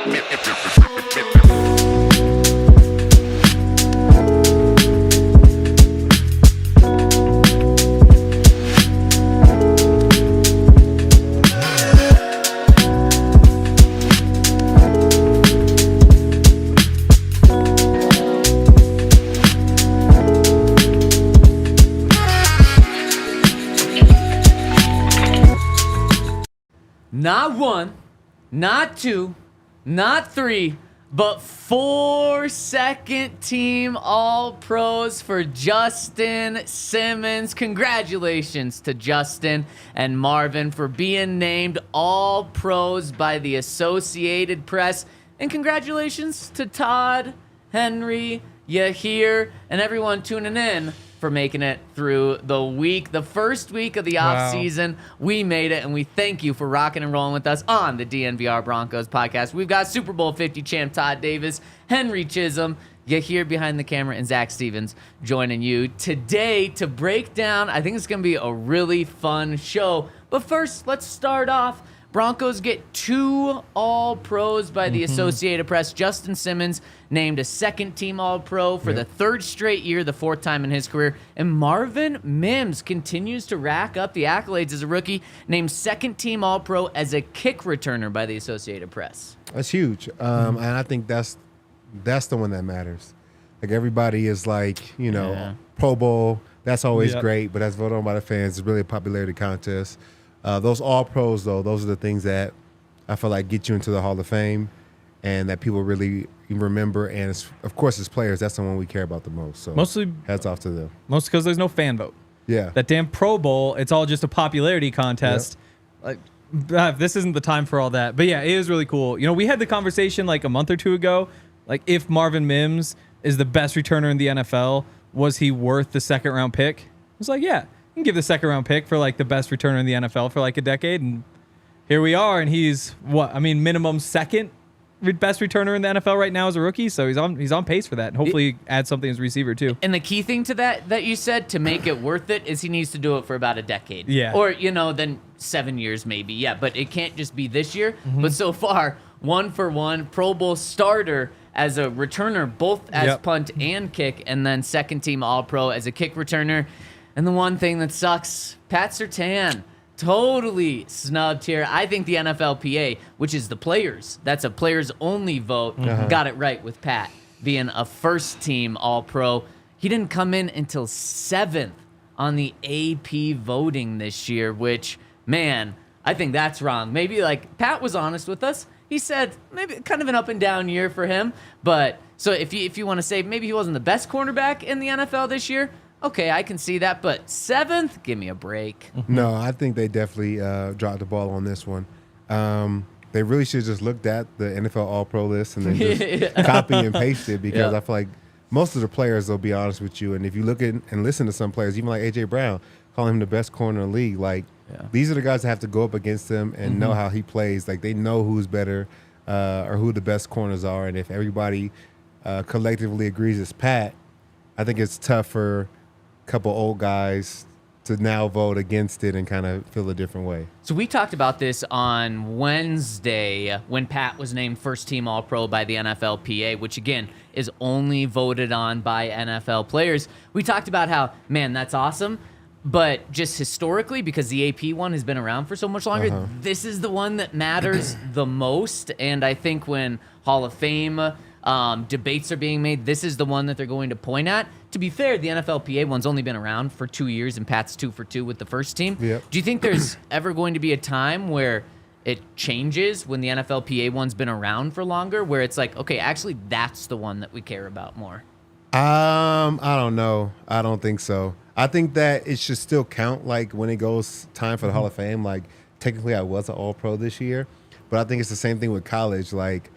Not one, not two, not three, but 4 second-team All-Pros for Justin Simmons. Congratulations to Justin and Marvin for being named All-Pros by the Associated Press. And congratulations to Todd, Henry, Yahir, and everyone tuning in for making it through the first week of the offseason. We made it, and we thank you for rocking and rolling with us on the DNVR Broncos podcast. We've got Super Bowl 50 champ Todd Davis, Henry Chisholm, Yahir behind the camera, and Zach Stevens joining you today to break down. I think it's going to be a really fun show. But first, let's start off. Broncos get 2 All-Pros by the Associated Press. Justin Simmons named a second-team All-Pro for the 3rd straight year, the 4th time in his career. And Marvin Mims continues to rack up the accolades as a rookie, named second-team All-Pro as a kick returner by the Associated Press. That's huge, and I think that's the one that matters. Like, everybody is like, Pro Bowl, that's always great, but that's voted on by the fans. It's really a popularity contest. Those All-Pros, though, those are the things that I feel like get you into the Hall of Fame and that people really remember. And, of course, as players, that's the one we care about the most. So mostly, hats off to them. Mostly because there's no fan vote. Yeah. That damn Pro Bowl, it's all just a popularity contest. Yep. Like, this isn't the time for all that. But, yeah, it is really cool. We had the conversation like a month or two ago. Like, if Marvin Mims is the best returner in the NFL, was he worth the second-round pick? I was like, yeah. You can give the second-round pick for, like, the best returner in the NFL for, like, a decade, and here we are, and he's, minimum second best returner in the NFL right now as a rookie, so he's on pace for that, and hopefully add something as a receiver, too. And the key thing to that you said, to make it worth it, is he needs to do it for about a decade. Yeah. Or, then 7 years maybe, yeah, but it can't just be this year. But so far, 1-for-1, Pro Bowl starter as a returner, both as punt and kick, and then second-team All-Pro as a kick returner. And the one thing that sucks, Pat Surtain, totally snubbed here. I think the NFLPA, which is the players, that's a players-only vote, got it right with Pat being a first-team All-Pro. He didn't come in until 7th on the AP voting this year, which, man, I think that's wrong. Maybe, Pat was honest with us. He said maybe kind of an up-and-down year for him. But so if you want to say maybe he wasn't the best cornerback in the NFL this year, okay, I can see that, but 7th, give me a break. No, I think they definitely dropped the ball on this one. They really should have just looked at the NFL All-Pro list and then just copy and paste it, because I feel like most of the players, they'll be honest with you. And if you look at and listen to some players, even like A.J. Brown, calling him the best corner in the league, these are the guys that have to go up against him and know how he plays. Like, they know who's better or who the best corners are. And if everybody collectively agrees it's Pat, I think it's tough for couple old guys to now vote against it and kind of feel a different way. So we talked about this on Wednesday when Pat was named first-team All-Pro by the NFLPA, which, again, is only voted on by NFL players. We talked about how, man, that's awesome, but just historically, because the AP one has been around for so much longer, this is the one that matters the most. And I think when Hall of Fame debates are being made, this is the one that they're going to point at. To be fair, the NFLPA one's only been around for 2 years, and Pat's 2 for 2 with the first team. Yep. Do you think there's ever going to be a time where it changes when the NFLPA one's been around for longer, where it's like, okay, actually that's the one that we care about more? I don't know. I don't think so. I think that it should still count, like, when it goes time for the Hall of Fame. Like, technically I was an All-Pro this year, but I think it's the same thing with college. Like,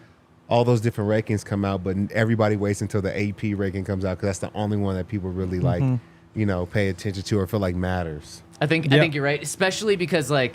all those different rankings come out, but everybody waits until the AP ranking comes out, because that's the only one that people really pay attention to or feel like matters. I think you're right, especially because the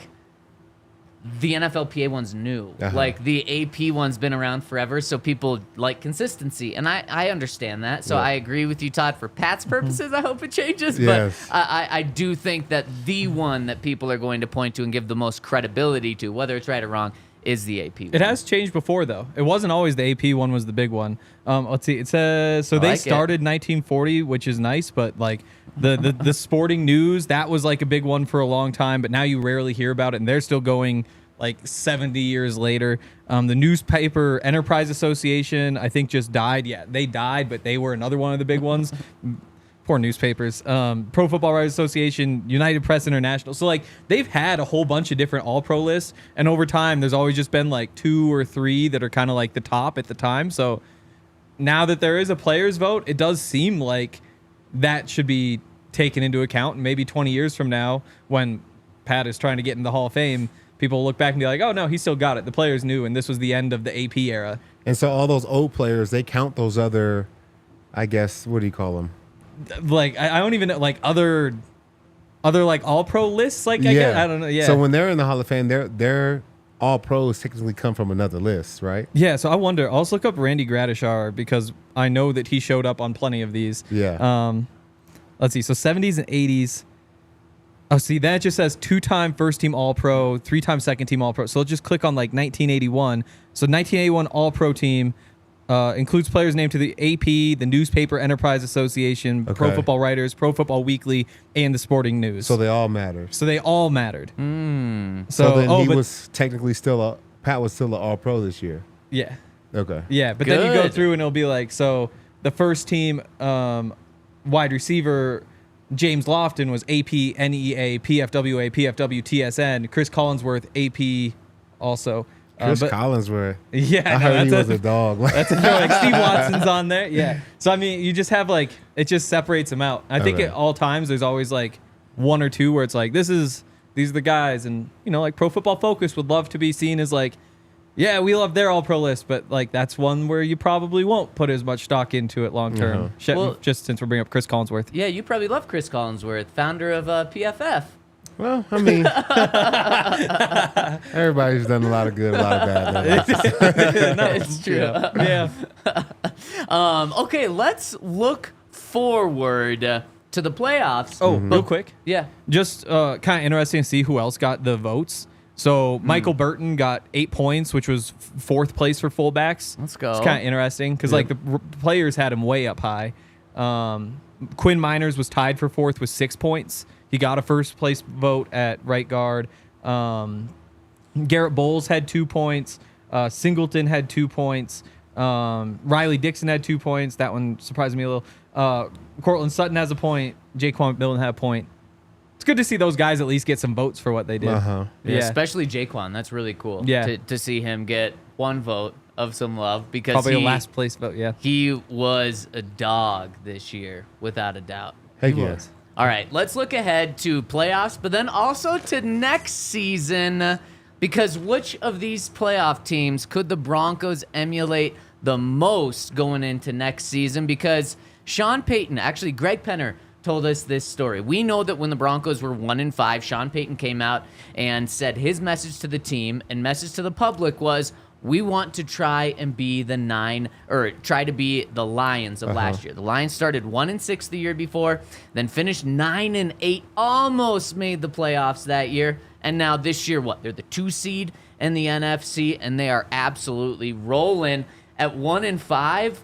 NFLPA one's new. Like, the AP one's been around forever, so people like consistency, and I understand that. So I agree with you, Todd. For Pat's purposes, I hope it changes. Yes. But I do think that the one that people are going to point to and give the most credibility to, whether it's right or wrong, is the AP one. It has changed before, though. It wasn't always the AP one was the big one. Let's see. It says so they started 1940, which is nice, but like the sporting news, that was like a big one for a long time, but now you rarely hear about it, and they're still going like 70 years later. The Newspaper Enterprise Association, I think, just died. Yeah, they died, but they were another one of the big ones. Poor newspapers. Pro Football Writers Association, United Press International. So like they've had a whole bunch of different all-pro lists, and over time there's always just been like 2 or 3 that are kind of like the top at the time. So now that there is a players vote, it does seem like that should be taken into account. And maybe 20 years from now, when Pat is trying to get in the Hall of Fame, people will look back and be like, oh no, he still got it. The players knew, and this was the end of the AP era. And so all those old players, they count those other, I guess, what do you call them? Like I don't even know, like other like all pro lists, like I guess, I don't know. Yeah. So when they're in the Hall of Fame, they're all pros technically come from another list, right? Yeah. So I wonder. I'll just look up Randy Gradishar because I know that he showed up on plenty of these. Yeah. Let's see. So 70s and 80s. Oh, see, that just says 2-time first team All Pro, 3-time second team All Pro. So let's just click on like 1981. So 1981 All Pro team. Includes players named to the AP, the Newspaper Enterprise Association, Pro Football Writers, Pro Football Weekly, and the Sporting News. So they all mattered. So then he was technically Pat was still an All-Pro this year. Yeah. Okay. Yeah, but then you go through and it'll be like, so the first team wide receiver, James Lofton, was AP, NEA, PFWA, PFW, TSN. Chris Collinsworth, AP also. Chris Collinsworth. Yeah, I heard he was a dog. That's a joke. Like Steve Watson's on there. Yeah. So I mean, you just have like it just separates them out. I think at all times there's always like 1 or 2 where it's like these are the guys, and you know, like Pro Football Focus would love to be seen as like, yeah, we love their all pro list, but like that's one where you probably won't put as much stock into it long term. Well, just since we're bringing up Chris Collinsworth. Yeah, you probably love Chris Collinsworth, founder of PFF. Well, I mean, everybody's done a lot of good, a lot of bad. No, it's true. Yeah. Okay, let's look forward to the playoffs. Oh, real quick. Yeah. Just kind of interesting to see who else got the votes. So Michael Burton got 8 points, which was 4th place for fullbacks. Let's go. It's kind of interesting because like the players had him way up high. Quinn Miners was tied for 4th with 6 points. He got a first place vote at right guard. Garrett Bowles had 2 points. Singleton had 2 points. Riley Dixon had 2 points. That one surprised me a little. Cortland Sutton has a point. Jaquan McMillan had a point. It's good to see those guys at least get some votes for what they did. Yeah, especially Jaquan. That's really cool. Yeah. To see him get 1 vote of some love because probably a last place vote. Yeah. He was a dog this year, without a doubt. Heck yes. All right, let's look ahead to playoffs, but then also to next season, because which of these playoff teams could the Broncos emulate the most going into next season? Because Sean Payton, actually Greg Penner, told us this story. We know that when the Broncos were 1-5, Sean Payton came out and said his message to the team and message to the public was, we want to try and be the Lions of last year. The Lions started 1-6 the year before, then finished 9-8, almost made the playoffs that year. And now this year, they're the 2 seed in the NFC, and they are absolutely rolling at 1-5.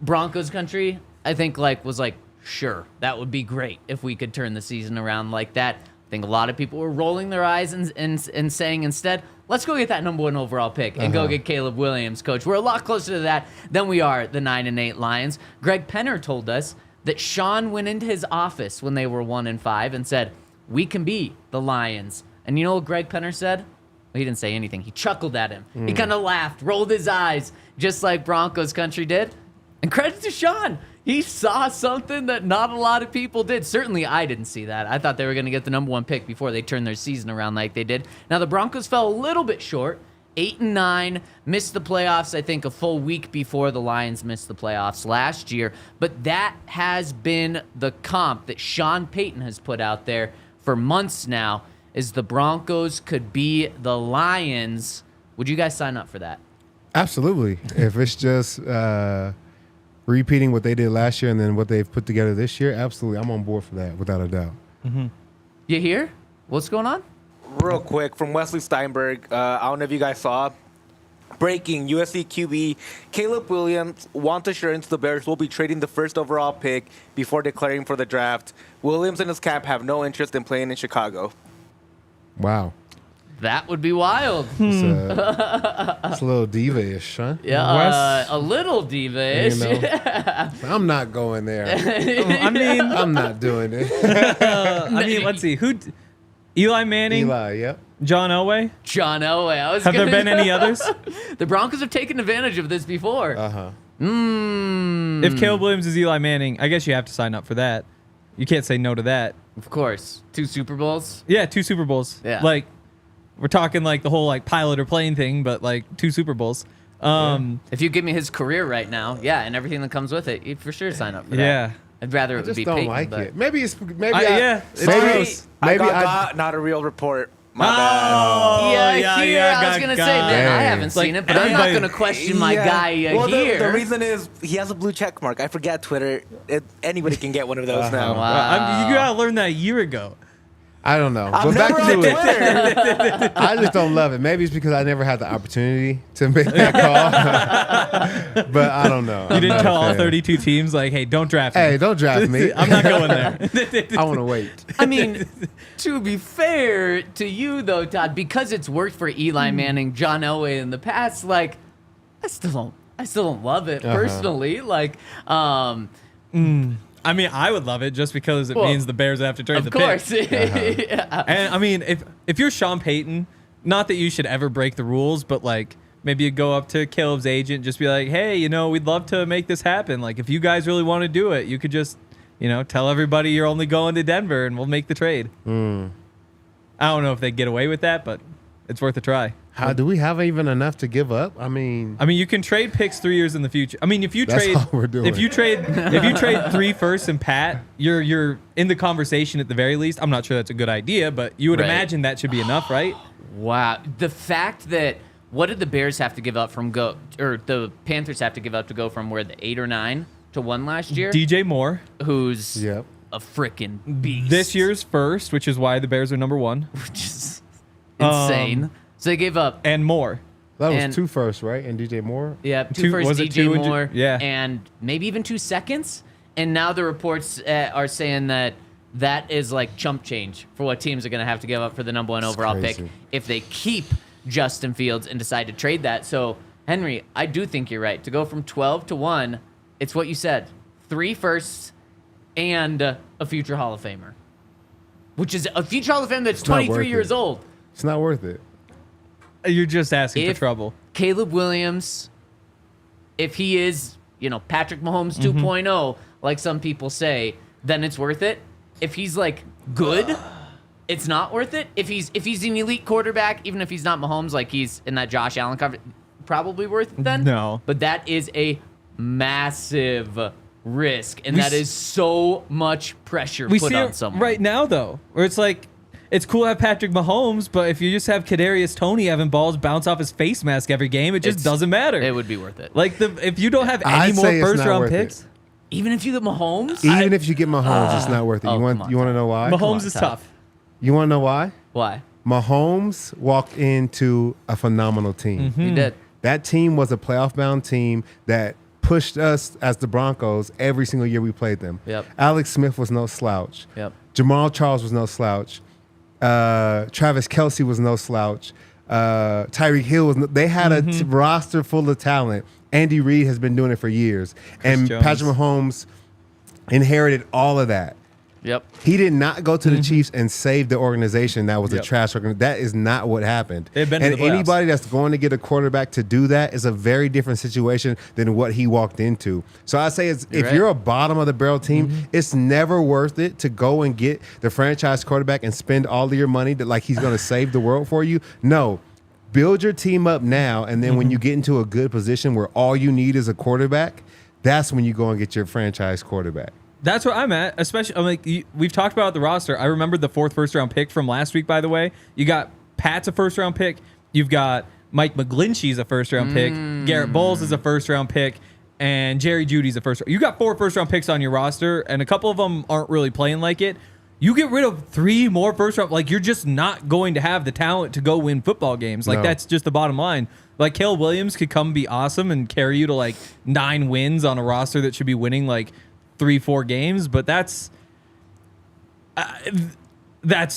Broncos country, I think, was sure, that would be great if we could turn the season around like that. I think a lot of people were rolling their eyes and saying instead, let's go get that number 1 overall pick and go get Caleb Williams, coach. We're a lot closer to that than we are the 9-8 Lions. Greg Penner told us that Sean went into his office when they were 1-5 and said, we can be the Lions. And you know what Greg Penner said? Well, he didn't say anything. He chuckled at him. He kind of laughed, rolled his eyes, just like Broncos country did. And credit to Sean. He saw something that not a lot of people did. Certainly, I didn't see that. I thought they were going to get the number 1 pick before they turned their season around like they did. Now, the Broncos fell a little bit short. 8-9, missed the playoffs, I think, a full week before the Lions missed the playoffs last year. But that has been the comp that Sean Payton has put out there for months now, is the Broncos could be the Lions. Would you guys sign up for that? Absolutely. If it's just repeating what they did last year and then what they've put together this year, absolutely. I'm on board for that, without a doubt. You hear? What's going on? real quick from Wesley Steinberg. I don't know if you guys saw. Breaking, USC QB Caleb Williams wants assurance the Bears will be trading the first overall pick before declaring for the draft. Williams and his camp have no interest in playing in Chicago. Wow. That would be wild. It's a little diva-ish, huh? Yeah, a little diva-ish. You know, I'm not going there. I mean, I'm not doing it. I mean, let's see. Eli Manning, Eli, yep. John Elway. John Elway. Have there been any others? The Broncos have taken advantage of this before. Uh-huh. If Caleb Williams is Eli Manning, I guess you have to sign up for that. You can't say no to that. Of course. 2 Super Bowls. Yeah, 2 Super Bowls. Yeah. Like, we're talking like the whole like pilot or plane thing, but like 2 Super Bowls. If you give me his career right now, yeah, and everything that comes with it, you'd for sure sign up for that. Yeah. I'd rather I it just be don't Peyton, like but it. Maybe it's maybe Yeah, it's gross. maybe Not a real report. My bad. I was going to say, man, I haven't Like, seen it, but I'm not everybody- going to question my guy Well, here. the reason is he has a blue check mark. I forget Twitter. Anybody can get one of those now. Wow. You gotta learn that a year ago. I don't know. I'm But back never on to it. Twitter. I just don't love it. Maybe it's because I never had the opportunity to make that call. But I don't know. You didn't tell all 32 teams like, "Hey, don't draft me." Hey, don't draft me. I'm not going there. I want to wait. I mean, to be fair to you, though, Todd, because it's worked for Eli Manning, John Elway in the past, like, I still don't love it personally. Like, I mean, I would love it just because it Well, means the Bears have to trade of the course. pick. Yeah. And I mean, if you're Sean Payton, not that you should ever break the rules, but like maybe you go up to Caleb's agent, just be like, "Hey, we'd love to make this happen. Like, if you guys really want to do it, you could just, tell everybody you're only going to Denver, and we'll make the trade." I don't know if they get away with that, but it's worth a try. How do we have even enough to give up? I mean, you can trade picks 3 years in the future. I mean, if you That's trade, all we're doing. if you trade 3 firsts and Pat, you're in the conversation at the very least. I'm not sure that's a good idea, but you would Right. imagine that should be enough, right? Wow. The fact that what did the Bears have to give up or the Panthers have to give up to go from where the 8 or 9 to 1 last year? DJ Moore, Who's yep. a freaking beast. this year's first, which is why the Bears are number 1, Which is insane. So they gave up, and more. That was And- 2 firsts, right? And DJ Moore. yeah, Two- 2 first was it DJ 2 and two- Moore, yeah. and maybe even 2 seconds. And now the reports are saying that is like chump change for what teams are going to have to give up for the number 1 overall pick crazy. if they keep Justin Fields and decide to trade that. So, Henry, I do think you're right. To go from 12 to 1, it's what you said. 3 firsts and a future Hall of Famer. Which is a future Hall of Famer that's It's not 23 worth years it. old. It's not worth it. You're just asking If for trouble. Caleb Williams, if he is, Patrick Mahomes Mm-hmm. 2.0, like some people say, then it's worth it. If he's like good, it's not worth it. If he's an elite quarterback, even if he's not Mahomes, like he's in that Josh Allen coverage, probably worth it then. No. But that is a massive risk, and We that s- is so much pressure We put see on it someone. right now, though, where it's like, it's cool to have Patrick Mahomes, but if you just have Kadarius Toney having balls bounce off his face mask every game, it just It's- doesn't matter. It would be worth it. Like if you don't have any I'd more say it's first not round worth picks, it. Even if you get Mahomes? Even if you get Mahomes, it's not worth it. Oh, You come want on, you want to know why? Mahomes on, is Todd. tough. You want to know why? Why? Mahomes walked into a phenomenal team. He did. That team was a playoff-bound team that pushed us as the Broncos every single year we played them. Yep. Alex Smith was no slouch. Yep. Jamal Charles was no slouch. Travis Kelce was no slouch. Tyreek Hill was. They had a roster full of talent. Andy Reid has been doing it for years, and Jones. Patrick Mahomes inherited all of that. Yep. He did not go to the Chiefs and save the organization that was a Yep. trash organization. That is not what happened. They've been to And the playoffs. anybody that's going to get a quarterback to do that is a very different situation than what he walked into. So I say if right. you're a bottom of the barrel team, it's never worth it to go and get the franchise quarterback and spend all of your money that like he's going to save the world for you. No. Build your team up now, and then when you get into a good position where all you need is a quarterback, that's when you go and get your franchise quarterback. That's where I'm at. Especially, I'm like, we've talked about the roster. I remember the 4th first round pick from last week. By the way, you got Pat's a first round pick. You've got Mike McGlinchey's a first round pick. Garrett Bowles is a first round pick, and Jerry Jeudy's a first. You got 4 first round picks on your roster, and a couple of them aren't really playing like it. You get rid of 3 more first round. Like, you're just not going to have the talent to go win football games. Like, No. that's just the bottom line. Like, Caleb Williams could come be awesome and carry you to like 9 wins on a roster that should be winning like 3-4 games. But that's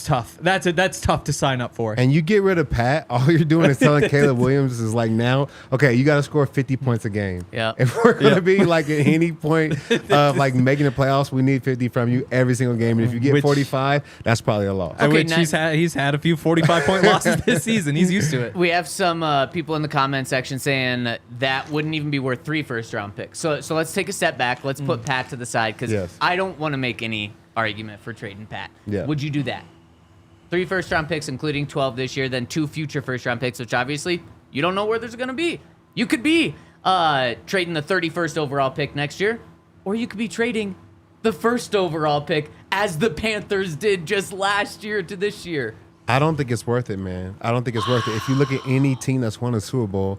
tough. That's tough to sign up for. And you get rid of Pat, all you're doing is telling Caleb Williams is like, now, okay, you got to score 50 points a game. Yeah. If we're going to be like at any point of like making the playoffs, we need 50 from you every single game. And if you get 45, that's probably a loss. I Okay, which he's had a few 45-point losses this season. He's used to it. We have some people in the comment section saying that wouldn't even be worth 3 first-round picks. So let's take a step back. Let's put Pat to the side because Yes. I don't want to make any argument for trading Pat. Yeah. Would you do that? 3 first-round picks, including 12 this year, then 2 future first-round picks, which obviously you don't know where there's going to be. You could be trading the 31st overall pick next year, or you could be trading the first overall pick as the Panthers did just last year to this year. I don't think it's worth it, man. I don't think it's worth it. If you look at any team that's won a Super Bowl,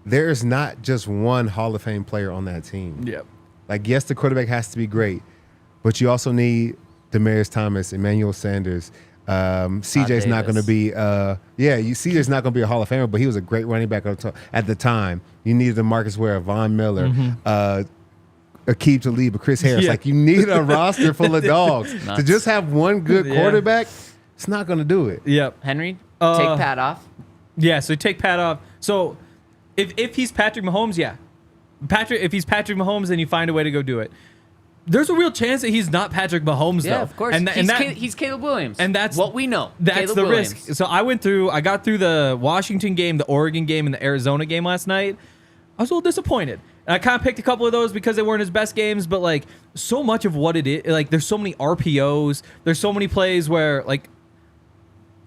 there is not just one Hall of Fame player on that team. Yep. Like, yes, the quarterback has to be great, but you also need Demaryius Thomas, Emmanuel Sanders. CJ's not going to be, CJ's not going to be a Hall of Famer, but he was a great running back at the time. You needed Marcus Ware, Von Miller, Aqib Talib, Chris Harris. Yeah. Like, you need a roster full of dogs. To just have one good quarterback, it's not going to do it. Yep. Henry, take Pat off. Yeah, so take Pat off. So if he's Patrick Mahomes, yeah. If he's Patrick Mahomes, then you find a way to go do it. There's a real chance that he's not Patrick Mahomes, though. Yeah, of course. He's Caleb Williams. And that's what we know. That's Caleb the Williams. risk. So I got through the Washington game, the Oregon game, and the Arizona game last night. I was a little disappointed. And I kind of picked a couple of those because they weren't his best games, but like so much of what it is, like there's so many RPOs, there's so many plays where like,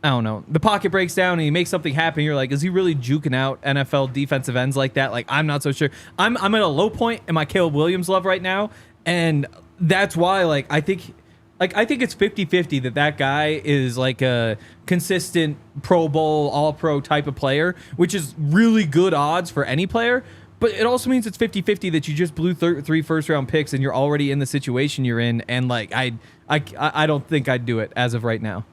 I don't know, the pocket breaks down and he makes something happen. You're like, is he really juking out NFL defensive ends like that? Like, I'm not so sure. I'm at a low point in my Caleb Williams love right now. And that's why, like, I think it's 50-50 that guy is like a consistent Pro Bowl, All-Pro type of player, which is really good odds for any player. But it also means it's 50-50 that you just blew 3 first-round picks and you're already in the situation you're in. And like, I don't think I'd do it as of right now.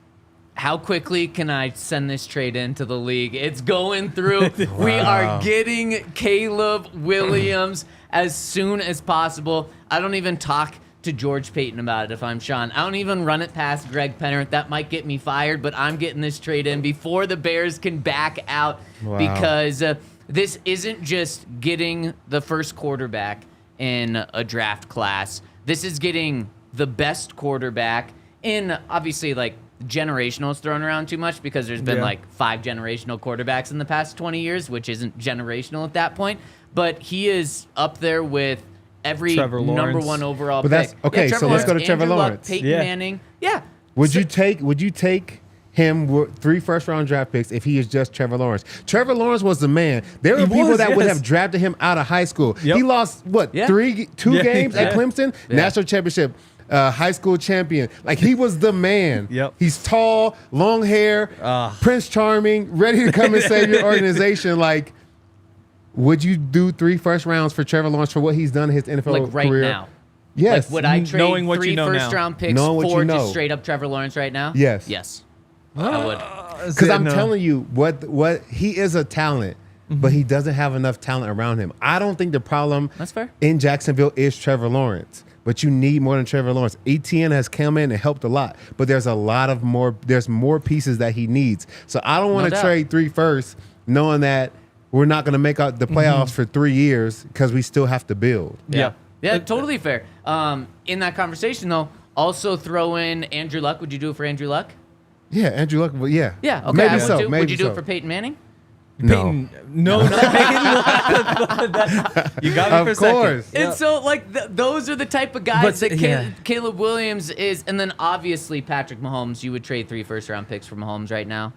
How quickly can I send this trade into the league? It's going through. We are getting Caleb Williams as soon as possible. I don't even talk to George Payton about it if I'm Sean. I don't even run it past Greg Penner. That might get me fired, but I'm getting this trade in before the Bears can back out because this isn't just getting the first quarterback in a draft class. This is getting the best quarterback in, obviously, like, generational is thrown around too much because there's been like 5 generational quarterbacks in the past 20 years, which isn't generational at that point. But he is up there with every number 1 overall But pick. that's okay. So let's go to Trevor Andrew Luck, Lawrence. Peyton Manning. Yeah. Would you take him with 3 first-round draft picks if he is just Trevor Lawrence? Trevor Lawrence was the man. There were people that would have drafted him out of high school. Yep. He lost two games at Clemson, national championship. High school champion. Like, he was the man. Yep. He's tall, long hair, Prince Charming, ready to come and save your organization. Like, would you do 3 first rounds for Trevor Lawrence for what he's done in his NFL Like right career? now. Yes. Like, would I trade Knowing what 3 you know now. first-round picks Knowing what for you know. just straight up Trevor Lawrence right now? Yes. Yes. I would. Because I'm telling you, what he is a talent, but he doesn't have enough talent around him. I don't think the problem That's fair. in Jacksonville is Trevor Lawrence. But you need more than Trevor Lawrence. ETN has come in and helped a lot, but there's more pieces that he needs. So I don't want to trade 3 firsts, knowing that we're not going to make out the playoffs for 3 years because we still have to build. Yeah, totally fair. In that conversation, though, also throw in Andrew Luck. Would you do it for Andrew Luck? Yeah, Andrew Luck. Yeah. Yeah, okay. Maybe I would so. too. Maybe Would you do so. it for Peyton Manning? Peyton, no, not Peyton. You got me for a course. second. And so, like, those are the type of guys But, that yeah. Caleb Williams is. And then, obviously, Patrick Mahomes. You would trade 3 first-round picks for Mahomes right now.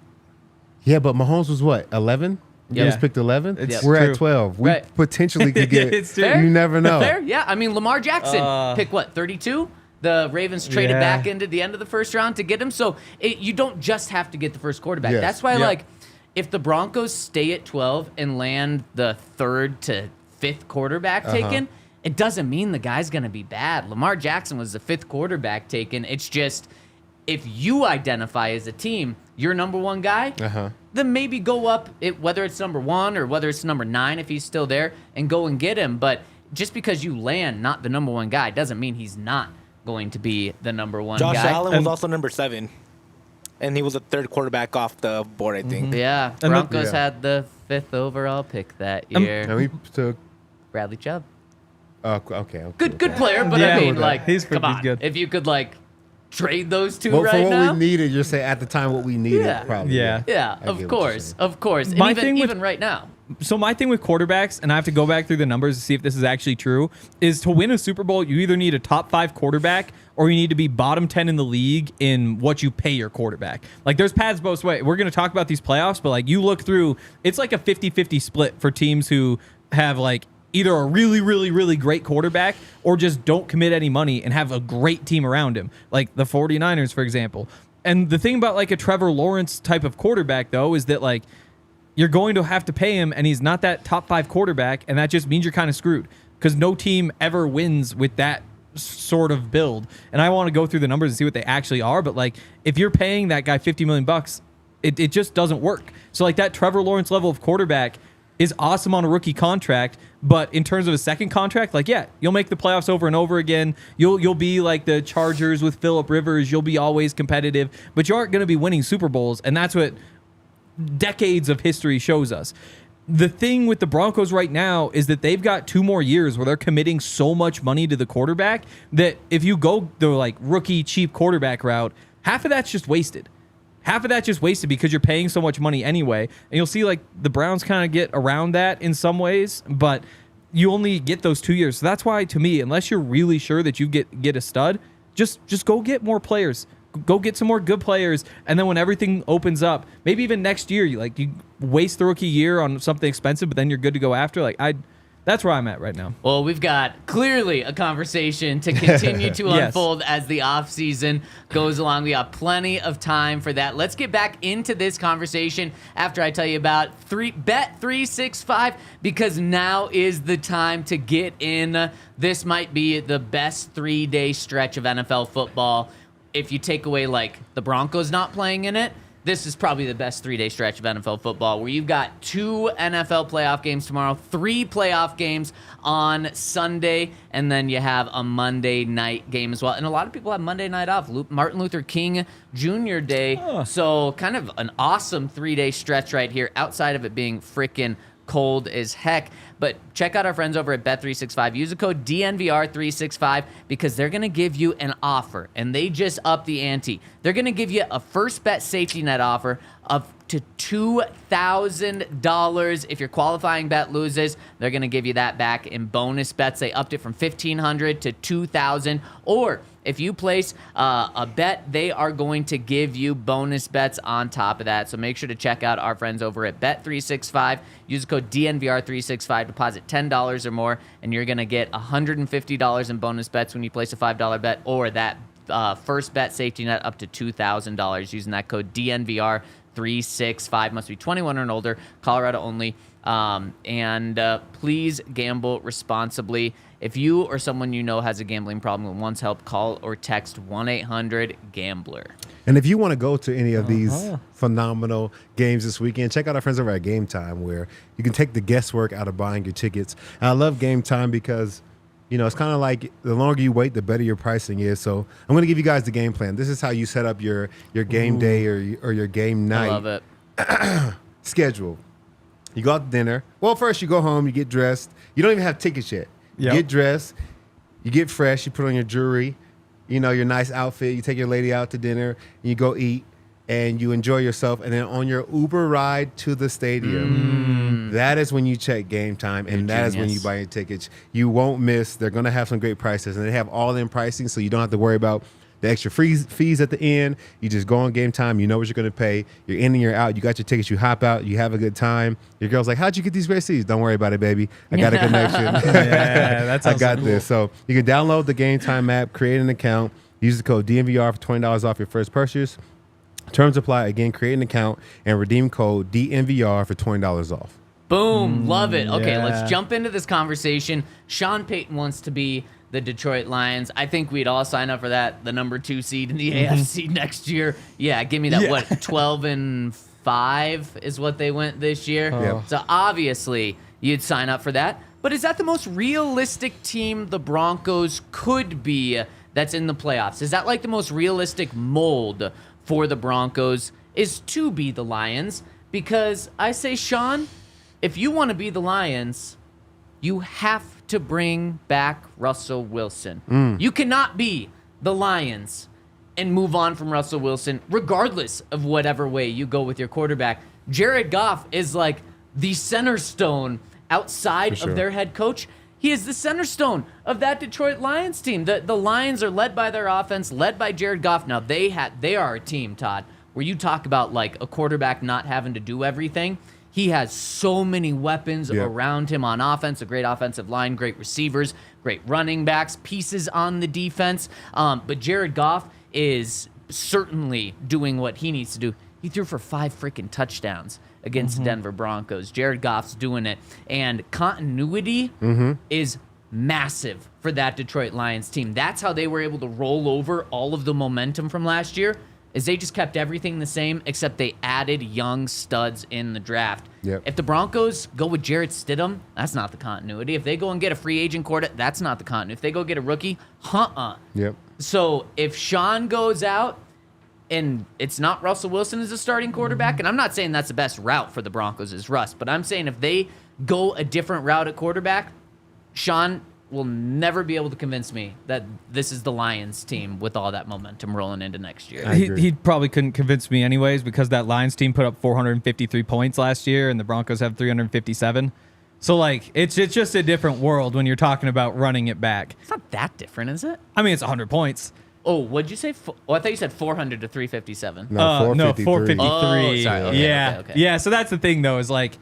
Yeah, but Mahomes was what, 11? Yeah. He was picked 11? It's We're true. at 12. We potentially could get It's true. Fair? You never know. Fair? Yeah. I mean, Lamar Jackson, pick what, 32? The Ravens traded Yeah. back into the end of the first round to get him. So you don't just have to get the first quarterback. Yes. That's why, Yep. like, if the Broncos stay at 12 and land the 3rd to 5th quarterback taken, it doesn't mean the guy's going to be bad. Lamar Jackson was the 5th quarterback taken. It's just if you identify as a team your number one guy, then maybe go up, whether it's number 1 or whether it's number 9 if he's still there, and go and get him. But just because you land not the number 1 guy doesn't mean he's not going to be the number 1 Josh guy. Allen was also number 7. And he was the 3rd quarterback off the board, I think. Yeah, Broncos had the 5th overall pick that year. And we took Bradley Chubb. okay. Good player, but Yeah, I mean, like, he's come on. good. If you could, like, trade those two Well, right for what now. we needed, you're saying at the time what we needed, Yeah. probably. Yeah. Yeah, I get what of you're course. saying. Of course. And My even, thing with- even right now. So my thing with quarterbacks, and I have to go back through the numbers to see if this is actually true, is to win a Super Bowl, you either need a top 5 quarterback or you need to be bottom 10 in the league in what you pay your quarterback. Like, there's paths both ways. We're going to talk about these playoffs, but, like, you look through, it's like a 50-50 split for teams who have, like, either a really, really, really great quarterback or just don't commit any money and have a great team around him, like the 49ers, for example. And the thing about, like, a Trevor Lawrence type of quarterback, though, is that, like, you're going to have to pay him, and he's not that top 5 quarterback, and that just means you're kind of screwed because no team ever wins with that sort of build. And I want to go through the numbers and see what they actually are, but, like, if you're paying that guy $50 million, it just doesn't work. So, like, that Trevor Lawrence level of quarterback is awesome on a rookie contract, but in terms of a second contract, like, yeah, you'll make the playoffs over and over again. You'll be like the Chargers with Phillip Rivers. You'll be always competitive, but you aren't going to be winning Super Bowls, and that's what decades of history shows us. The thing with the Broncos right now is that they've got 2 more years where they're committing so much money to the quarterback that if you go the, like, rookie cheap quarterback route, half of that's just wasted. Half of that's just wasted because you're paying so much money anyway. And you'll see, like, the Browns kind of get around that in some ways, but you only get those 2 years. So that's why, to me, unless you're really sure that you get a stud, just go get more players. Go get some more good players, and then when everything opens up, maybe even next year, you waste the rookie year on something expensive, but then you're good to go after. That's where I'm at right now. Well, we've got clearly a conversation to continue to Yes. unfold as the offseason goes along. We have plenty of time for that. Let's get back into this conversation after I tell you about Bet365, because now is the time to get in. This might be the best 3-day stretch of NFL football. If you take away, like, the Broncos not playing in it, this is probably the best 3-day stretch of NFL football, where you've got 2 NFL playoff games tomorrow, 3 playoff games on Sunday, and then you have a Monday night game as well. And a lot of people have Monday night off, Martin Luther King Jr. Day. So kind of an awesome 3-day stretch right here, outside of it being freaking cold as heck. But check out our friends over at Bet365. Use the code DNVR365 because they're going to give you an offer, and they just upped the ante. They're going to give you a first bet safety net offer of to $2,000. If your qualifying bet loses, they're going to give you that back in bonus bets. They upped it from $1,500 to $2,000. Or if you place a bet, they are going to give you bonus bets on top of that. So make sure to check out our friends over at Bet365. Use the code DNVR365. Deposit $10 or more, and you're going to get $150 in bonus bets when you place a $5 bet, or that first bet safety net up to $2,000 using that code DNVR365. Must be 21 and older, Colorado only. And please gamble responsibly. If you or someone you know has a gambling problem and wants help, call or text 1-800-GAMBLER. And if you want to go to any of these phenomenal games this weekend, check out our friends over at Game Time, where you can take the guesswork out of buying your tickets. And I love Game Time because, it's kind of like the longer you wait, the better your pricing is. So I'm going to give you guys the game plan. This is how you set up your game day or your game night. I love it. Schedule. You go out to dinner. Well, first you go home, you get dressed. You don't even have tickets yet. You get dressed, you get fresh, you put on your jewelry, your nice outfit. You take your lady out to dinner, and you go eat, and you enjoy yourself. And then on your Uber ride to the stadium, that is when you check Game Time, and that is when you buy your tickets. You won't miss. They're going to have some great prices, and they have all-in pricing, so you don't have to worry about the extra fees at the end. You just go on Game Time. You know what you're going to pay. You're in and you're out. You got your tickets. You hop out. You have a good time. Your girl's like, how'd you get these great seats? Don't worry about it, baby. I got a connection. Yeah, that's I got this. So you can download the Game Time app, create an account, use the code DNVR for $20 off your first purchase. Terms apply. Again, create an account and redeem code DNVR for $20 off. Boom. Love it. Okay, yeah. let's jump into this conversation. Sean Payton wants to be the Detroit Lions. I think we'd all sign up for that. The number 2 seed in the AFC next year. Yeah, give me that. Yeah. What, 12-5 is what they went this year. Yeah. So obviously you'd sign up for that. But is that the most realistic team the Broncos could be that's in the playoffs? Is that like the most realistic mold for the Broncos is to be the Lions? Because I say, Sean, if you want to be the Lions, you have to bring back Russell Wilson. You cannot be the Lions and move on from Russell Wilson, regardless of whatever way you go with your quarterback. Jared Goff is like the center stone outside of their head coach. He is the center stone of that Detroit Lions team. The Lions are led by their offense, led by Jared Goff. Now, they are a team, Todd, where you talk about like a quarterback not having to do everything. He has so many weapons around him on offense, a great offensive line, great receivers, great running backs, pieces on the defense. But Jared Goff is certainly doing what he needs to do. He threw for 5 freaking touchdowns against the Denver Broncos. Jared Goff's doing it. And continuity is massive for that Detroit Lions team. That's how they were able to roll over all of the momentum from last year, is they just kept everything the same, except they added young studs in the draft. Yep. If the Broncos go with Jarrett Stidham, that's not the continuity. If they go and get a free agent quarterback, that's not the continuity. If they go get a rookie, Yep. So if Sean goes out and it's not Russell Wilson as a starting quarterback, and I'm not saying that's the best route for the Broncos is Russ, but I'm saying if they go a different route at quarterback, Sean will never be able to convince me that this is the Lions team with all that momentum rolling into next year. He probably couldn't convince me anyways, because that Lions team put up 453 points last year and the Broncos have 357. So, like, it's just a different world when you're talking about running it back. It's not that different, is it? I mean, it's 100 points. Oh, what'd you say? Oh, I thought you said 400 to 357. No, No, 453. 453. Oh, sorry. Okay, yeah. okay, okay. Yeah, so that's the thing, though, is like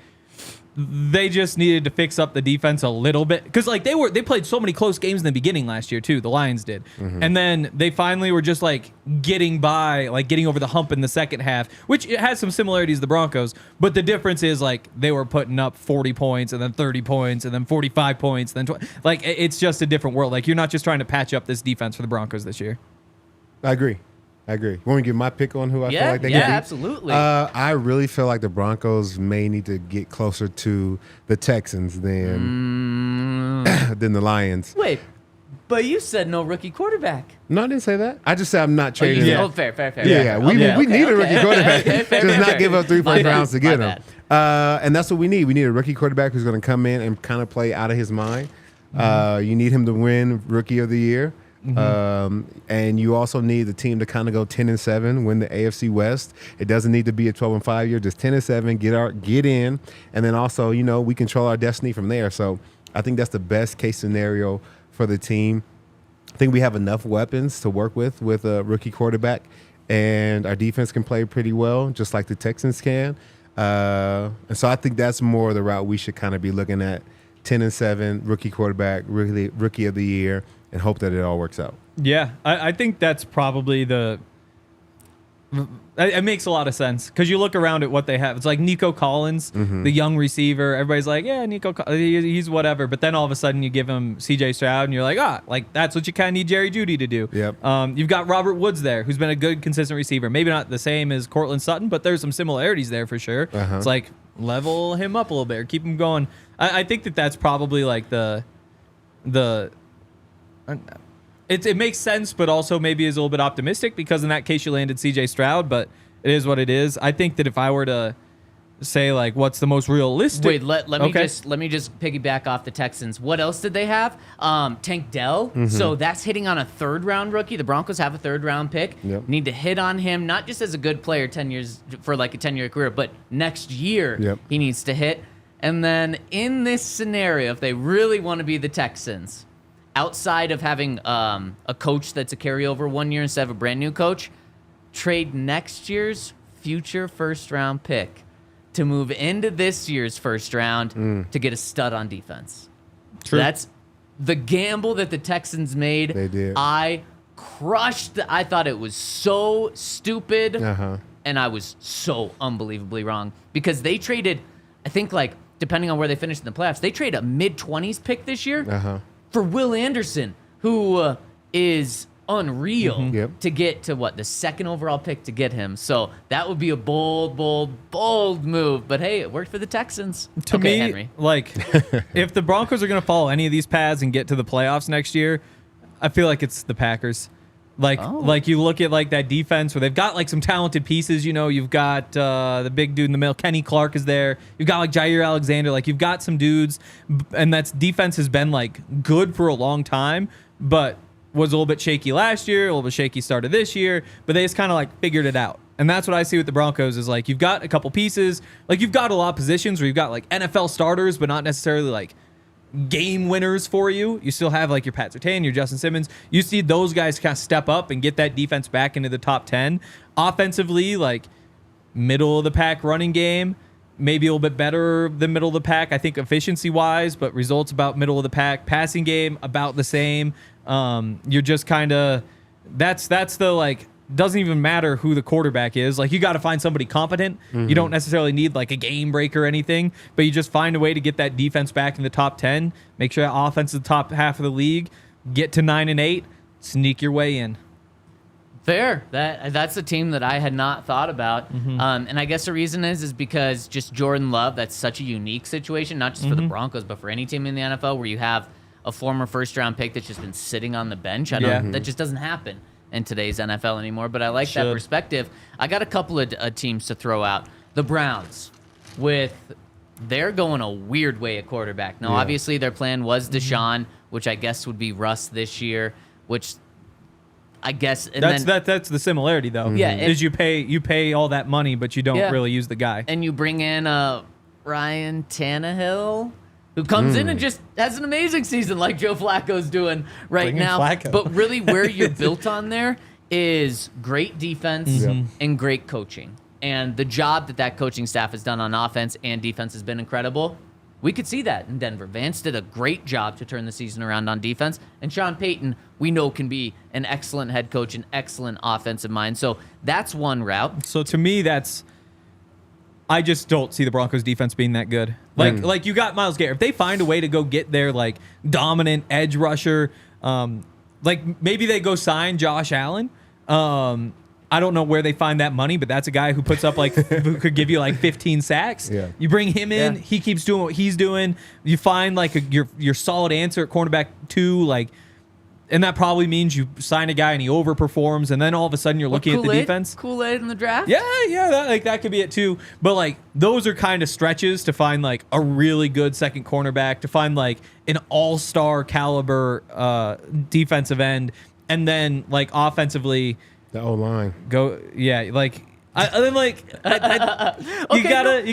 they just needed to fix up the defense a little bit. Because, like, they played so many close games in the beginning last year, too. The Lions did. And then they finally were just, like, getting by, like, getting over the hump in the second half, which it has some similarities to the Broncos. But the difference is, like, they were putting up 40 points and then 30 points and then 45 points. Then like, it's just a different world. Like, you're not just trying to patch up this defense for the Broncos this year. I agree. Want me to give my pick on who I feel like they yeah, could be? absolutely. I really feel like the Broncos may need to get closer to the Texans than the Lions. Wait, but you said no rookie quarterback. No, I didn't say that. I just said I'm not trading. Yeah. it. Oh, fair. Yeah, we need a rookie quarterback. Just not give up 3 first rounds to get My him. And that's what we need. We need a rookie quarterback who's going to come in and kind of play out of his mind. You need him to win Rookie of the Year. And you also need the team to kind of go 10-7, win the AFC West. It doesn't need to be a 12-5 year, just 10-7, get in, and then also, we control our destiny from there. So I think that's the best case scenario for the team. I think we have enough weapons to work with a rookie quarterback, and our defense can play pretty well, just like the Texans can. And so I think that's more the route we should kind of be looking at: 10-7, rookie quarterback, rookie of the year, and hope that it all works out. Yeah, I think that's probably it makes a lot of sense, because you look around at what they have. It's like Nico Collins, the young receiver. Everybody's like, yeah, he's whatever. But then all of a sudden you give him C.J. Stroud, and you're like, that's what you kind of need Jerry Jeudy to do. Yep. You've got Robert Woods there, who's been a good, consistent receiver. Maybe not the same as Cortland Sutton, but there's some similarities there for sure. It's like, level him up a little bit or keep him going. I think that's probably like it makes sense, but also maybe is a little bit optimistic, because in that case you landed C.J. Stroud, but it is what it is. I think that if I were to say, like, what's the most realistic... Wait, let me just piggyback off the Texans. What else did they have? Tank Dell. So that's hitting on a 3rd round rookie. The Broncos have a 3rd round pick. Yep. Need to hit on him, not just as a good player 10 years for like a 10-year career, but next year he needs to hit. And then in this scenario, if they really want to be the Texans, outside of having a coach that's a carryover 1 year instead of a brand new coach, trade next year's future 1st round pick to move into this year's 1st round to get a stud on defense. True. That's the gamble that the Texans made. They did. I crushed. I thought it was so stupid, and I was so unbelievably wrong, because they traded, I think, like, depending on where they finished in the playoffs, they traded a mid-20s pick this year for Will Anderson, who is unreal Yep. to get to the second overall pick to get him. So that would be a bold move. But hey, it worked for the Texans. To Okay, me, Henry. like, if the Broncos are going to follow any of these paths and get to the playoffs next year, I feel like it's the Packers. Like you look at like that defense where they've got like some talented pieces. You know, you've got the big dude in the middle, Kenny Clark is there. You've got like Jair Alexander. Like you've got some dudes, and that's defense has been like good for a long time, but was a little bit shaky last year, a little bit shaky started this year, but they just kind of like figured it out. And that's what I see with the Broncos is like you've got a couple pieces, like you've got a lot of positions where you've got like NFL starters, but not necessarily like game winners for you. You still have like your Pat Surtain, your Justin Simmons. You see those guys kind of step up and get that defense back into the top 10. Offensively, like middle of the pack running game, maybe a little bit better than middle of the pack, I think efficiency wise, but results about middle of the pack. Passing game about the same. You're just kind of that's the like doesn't even matter who the quarterback is. Like you got to find somebody competent. You don't necessarily need like a game break or anything, but you just find a way to get that defense back in the top 10. Make sure that offense is the top half of the league. Get to 9-8. Sneak your way in. Fair. That's a team that I had not thought about. And I guess the reason is because just Jordan Love, that's such a unique situation, not just for the Broncos, but for any team in the NFL where you have a former first-round pick that's just been sitting on the bench. That just doesn't happen in today's NFL anymore, but I like that perspective. I got a couple of teams to throw out. The Browns, they're going a weird way at quarterback. Now, obviously, their plan was Deshaun, which I guess would be Russ this year, which I guess... And that's the similarity, though. Yeah. Is you pay all that money, but you don't really use the guy. And you bring in Ryan Tannehill, who comes in and just has an amazing season like Joe Flacco's doing right now. But really where you're built on there is great defense and great coaching. And the job that coaching staff has done on offense and defense has been incredible. We could see that in Denver. Vance did a great job to turn the season around on defense. And Sean Payton, we know, can be an excellent head coach, an excellent offensive mind. So that's one route. So to me, I just don't see the Broncos defense being that good. Like you got Myles Garrett. If they find a way to go get their like dominant edge rusher, like maybe they go sign Josh Allen. I don't know where they find that money, but that's a guy who puts up like who could give you like 15 sacks. Yeah. You bring him in, he keeps doing what he's doing. You find like your solid answer at cornerback 2, like. And that probably means you sign a guy and he overperforms, and then all of a sudden you're looking at the defense. Kool-Aid in the draft? Yeah, that could be it too. But like those are kind of stretches to find like a really good second cornerback, to find like an all-star caliber defensive end, and then like offensively The O-line. You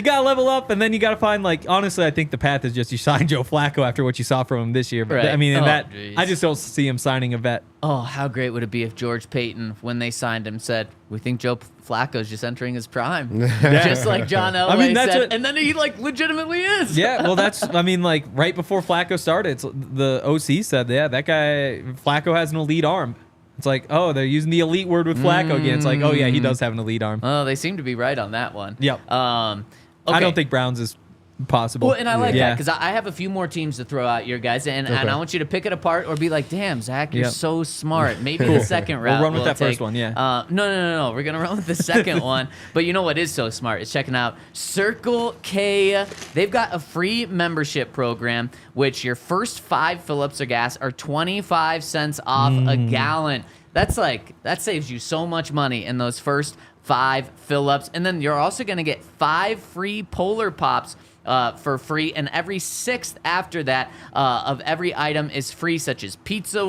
gotta level up, and then you gotta find like honestly, I think the path is just you sign Joe Flacco after what you saw from him this year. But Right. I mean, Geez. I just don't see him signing a vet. Oh, how great would it be if George Payton, when they signed him, said, "We think Joe Flacco's just entering his prime," just like John Elway said, and then he like legitimately is. Yeah, well, like right before Flacco started, the OC said, yeah, that guy Flacco has an elite arm. It's like, oh, they're using the elite word with Flacco again. It's like, oh yeah, he does have an elite arm. Oh, they seem to be right on that one. Yep. Okay. I don't think Browns is possible. Well, and I like that because I have a few more teams to throw out, your guys, and I want you to pick it apart or be like, "Damn, Zach, you're so smart." Maybe the second route. We'll run with that first one, yeah. No. We're gonna run with the second one. But you know what is so smart is checking out Circle K. They've got a free membership program, which your first 5 fill-ups of gas are 25 cents off a gallon. That saves you so much money in those first 5 fill-ups, and then you're also gonna get 5 free Polar Pops. For free, and every 6th after that of every item is free, such as pizza,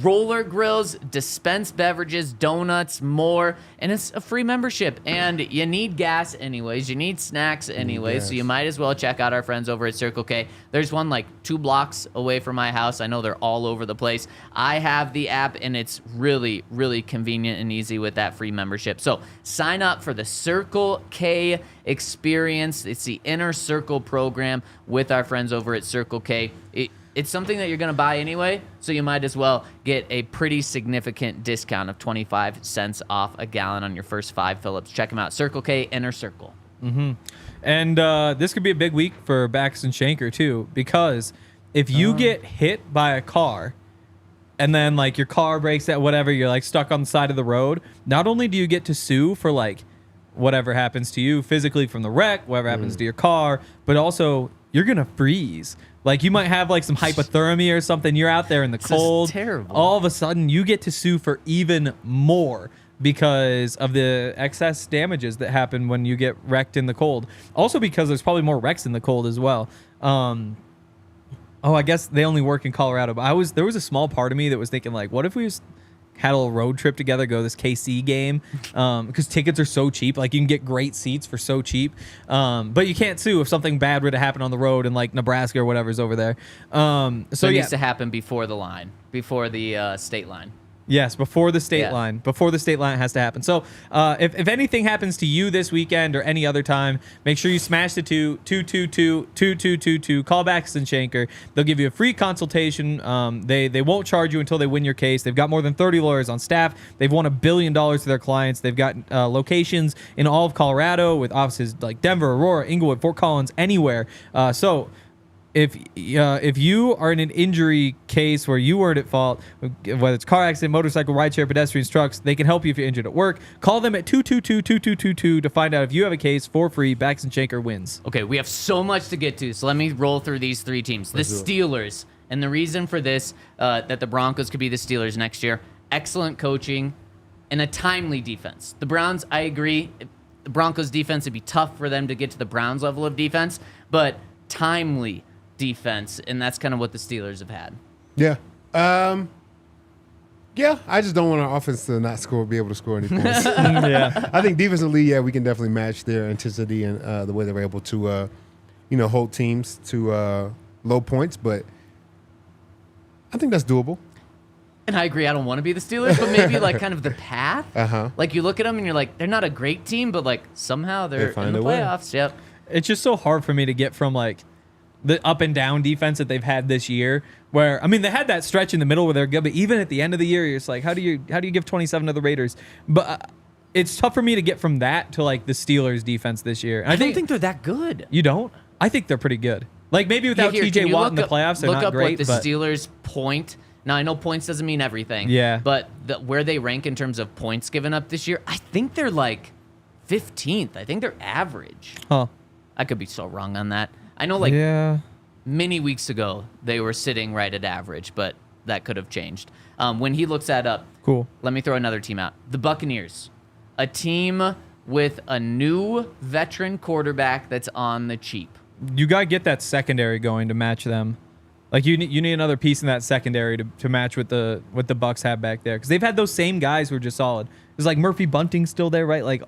roller grills, dispensed beverages, donuts, more, and it's a free membership. And you need gas anyways, you need snacks anyways, so you might as well check out our friends over at Circle K. There's one like 2 blocks away from my house. I know they're all over the place. I have the app, and it's really, really convenient and easy with that free membership. So sign up for the Circle K experience. It's the Inner Circle program with our friends over at Circle K. It's something that you're going to buy anyway, so you might as well get a pretty significant discount of 25 cents off a gallon on your first 5 fill-ups. Check them out. Circle K, Inner Circle. And this could be a big week for Backus and Shanker, too, because if you get hit by a car and then like your car breaks down, whatever, you're like stuck on the side of the road, not only do you get to sue for like whatever happens to you physically from the wreck, whatever happens to your car, but also you're going to freeze. Like you might have like some hypothermia or something. You're out there in the cold. Terrible. All of a sudden you get to sue for even more because of the excess damages that happen when you get wrecked in the cold. Also because there's probably more wrecks in the cold as well. I guess they only work in Colorado, but there was a small part of me that was thinking like, what if we just had a little road trip together, go to this KC game, because tickets are so cheap. Like you can get great seats for so cheap, but you can't sue if something bad were to happen on the road in like Nebraska or whatever's over there. So it needs to happen before the line, before the state line. Yes, before the state line. Before the state line has to happen. So if anything happens to you this weekend or any other time, make sure you smash the 222-2222. Call Baxton Shanker. They'll give you a free consultation. They won't charge you until they win your case. They've got more than 30 lawyers on staff. They've won $1 billion to their clients. They've got locations in all of Colorado with offices like Denver, Aurora, Inglewood, Fort Collins, anywhere. If you are in an injury case where you weren't at fault, whether it's car accident, motorcycle, rideshare, pedestrians, trucks, they can help you if you're injured at work. Call them at 222-2222 to find out if you have a case for free. Baxton Shanker wins. Okay, we have so much to get to, so let me roll through these three teams. The Steelers, and the reason for this, that the Broncos could be the Steelers next year, excellent coaching and a timely defense. The Browns, I agree, the Broncos defense, it'd be tough for them to get to the Browns level of defense, but timely defense, and that's kind of what the Steelers have had. Yeah. I just don't want our offense to not be able to score any points. Yeah. I think defensively, we can definitely match their intensity and the way they're able to, hold teams to low points, but I think that's doable. And I agree, I don't want to be the Steelers, but maybe like kind of the path. Like you look at them and you're like, they're not a great team, but like somehow they're in the playoffs. Yep. It's just so hard for me to get from like the up and down defense that they've had this year, where, I mean, they had that stretch in the middle where they're good, but even at the end of the year, you're just like, how do you give 27 to the Raiders? But it's tough for me to get from that to like the Steelers defense this year. And I don't think they're that good. You don't? I think they're pretty good. Like maybe without TJ Watt in the playoffs, they're not great. Look up what the Steelers point. Now, I know points doesn't mean everything. Yeah. But where they rank in terms of points given up this year, I think they're like 15th. I think they're average. Huh. I could be so wrong on that. I know many weeks ago they were sitting right at average, but that could have changed. When he looks that up, cool. Let me throw another team out. The Buccaneers, a team with a new veteran quarterback that's on the cheap. You got to get that secondary going to match them. Like you need another piece in that secondary to match what the Bucs have back there, because they've had those same guys who are just solid. There's like Murphy Bunting still there, right? Like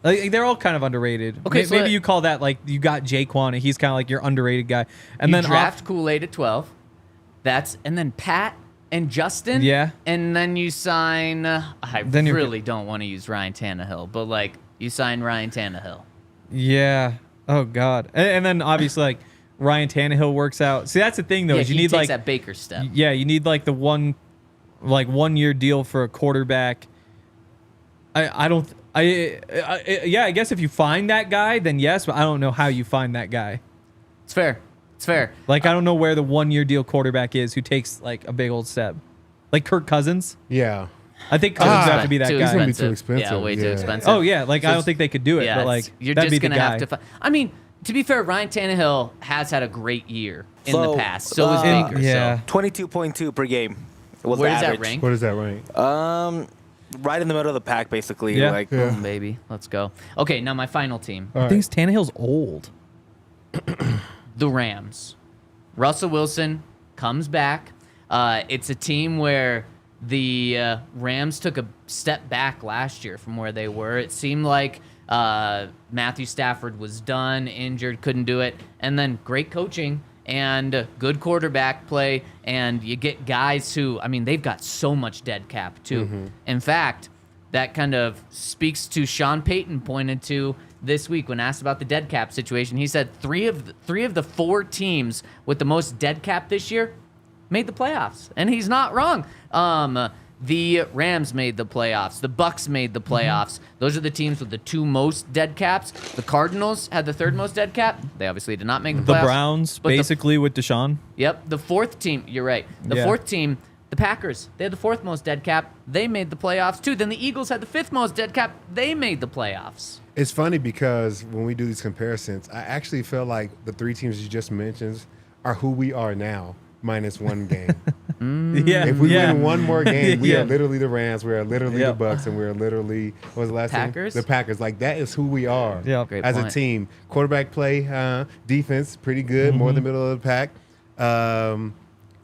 they're all kind of underrated. Okay, maybe you call that like you got Jaquan and he's kind of like your underrated guy. And you then draft Kool-Aid at 12. And then Pat and Justin. Yeah. And then you sign. Really don't want to use Ryan Tannehill, but like you sign Ryan Tannehill. Yeah. Oh God. And then obviously like Ryan Tannehill works out. See, that's the thing though. Yeah, is you he need takes like that Baker step. Yeah, you need like the 1 year deal for a quarterback. I guess if you find that guy, then yes, but I don't know how you find that guy. It's fair. Like I don't know where the 1 year deal quarterback is who takes like a big old step. Like Kirk Cousins. Yeah. I think Cousins have to be that too guy. He's gonna be too expensive. Yeah, way too expensive. Oh yeah, like I don't think they could do it, but like you're that'd just be the gonna guy. have to. I mean, to be fair, Ryan Tannehill has had a great year in the past. So is Baker. Yeah. 22.2 per game. Was Where the does that average. rank? What does that rank? Right in the middle of the pack, basically. Yeah. Like, Boom, baby. Let's go. Okay, now my final team. All I right. think Tannehill's old. The Rams. Russell Wilson comes back. It's a team where the Rams took a step back last year from where they were. It seemed like Matthew Stafford was done, injured, couldn't do it. And then great coaching and good quarterback play. And you get guys who, I mean, they've got so much dead cap, too. Mm-hmm. In fact, that kind of speaks to Sean Payton pointed to this week when asked about the dead cap situation. He said three of the 4 teams with the most dead cap this year made the playoffs, and he's not wrong. The Rams made the playoffs. The Bucks made the playoffs. Those are the teams with the 2 most dead caps. The Cardinals had the 3rd most dead cap. They obviously did not make the playoffs. The Browns, But basically, with Deshaun. Yep. The 4th team, you're right. The 4th team, the Packers, they had the 4th most dead cap. They made the playoffs too. Then the Eagles had the 5th most dead cap. They made the playoffs. It's funny because when we do these comparisons, I actually feel like the 3 teams you just mentioned are who we are now, minus 1 game. Yeah. If we win 1 more game, we Yeah. are literally the Rams, we are literally the Bucks, and we're literally, what was the last Packers? team? The Packers. Like, that is who we are Yeah. Great as point. a team. Quarterback play, defense, pretty good, more in the middle of the pack.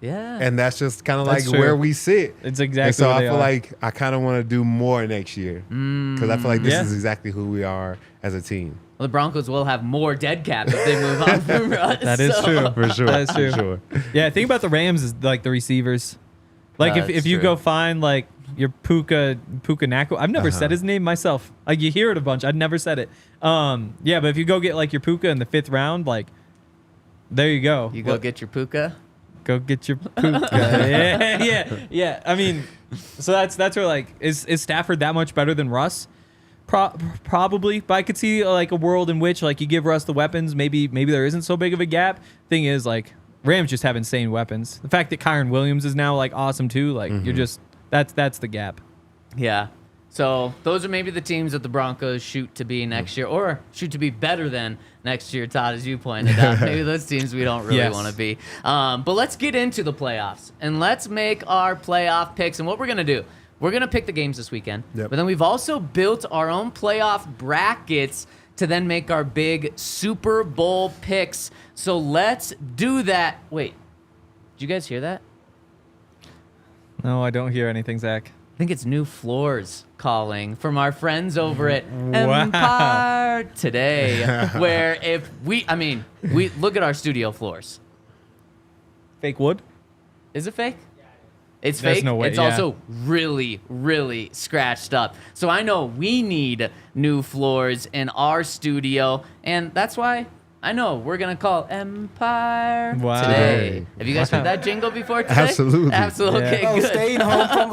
Yeah. And that's just kind of like That's true. where we sit. It's exactly And so where I they feel are. like I kind of want to do more next year because I feel like this Yeah. is exactly who we are as a team. Well, the Broncos will have more dead cap if they move on from us. That is true. For sure. That is true. For sure. Yeah, think about the Rams is like the receivers. Like if That's you true. go find like your Puka Nacua. I've never said his name myself. Like you hear it a bunch. I'd never said it. Yeah, but if you go get like your Puka in the 5th round, like there you go. You go get your Puka. Go get your Puka. yeah. I mean, so that's where like is Stafford that much better than Russ? Probably, but I could see like a world in which like you give Russ the weapons. Maybe there isn't so big of a gap. Thing is like Rams just have insane weapons. The fact that Kyron Williams is now like awesome too. Like you're just that's the gap. Yeah. So those are maybe the teams that the Broncos shoot to be next year, or shoot to be better than next year, Todd, as you pointed out. Maybe those teams we don't really Yes. want to be. But let's get into the playoffs, and let's make our playoff picks. And what we're going to do, we're going to pick the games this weekend. Yep. But then we've also built our own playoff brackets to then make our big Super Bowl picks. So let's do that. Wait, did you guys hear that? No, I don't hear anything, Zach. I think it's New Floors calling from our friends over at Wow. Empire Today, where we look at our studio floors. Fake wood? Is it fake? It's There's fake. no way, It's yeah. also really, really scratched up. So I know we need new floors in our studio, and that's why I know we're gonna call Empire Wow. Today. Have you guys heard that jingle before today? Absolutely. Absolutely. Yeah. Okay, Oh, good.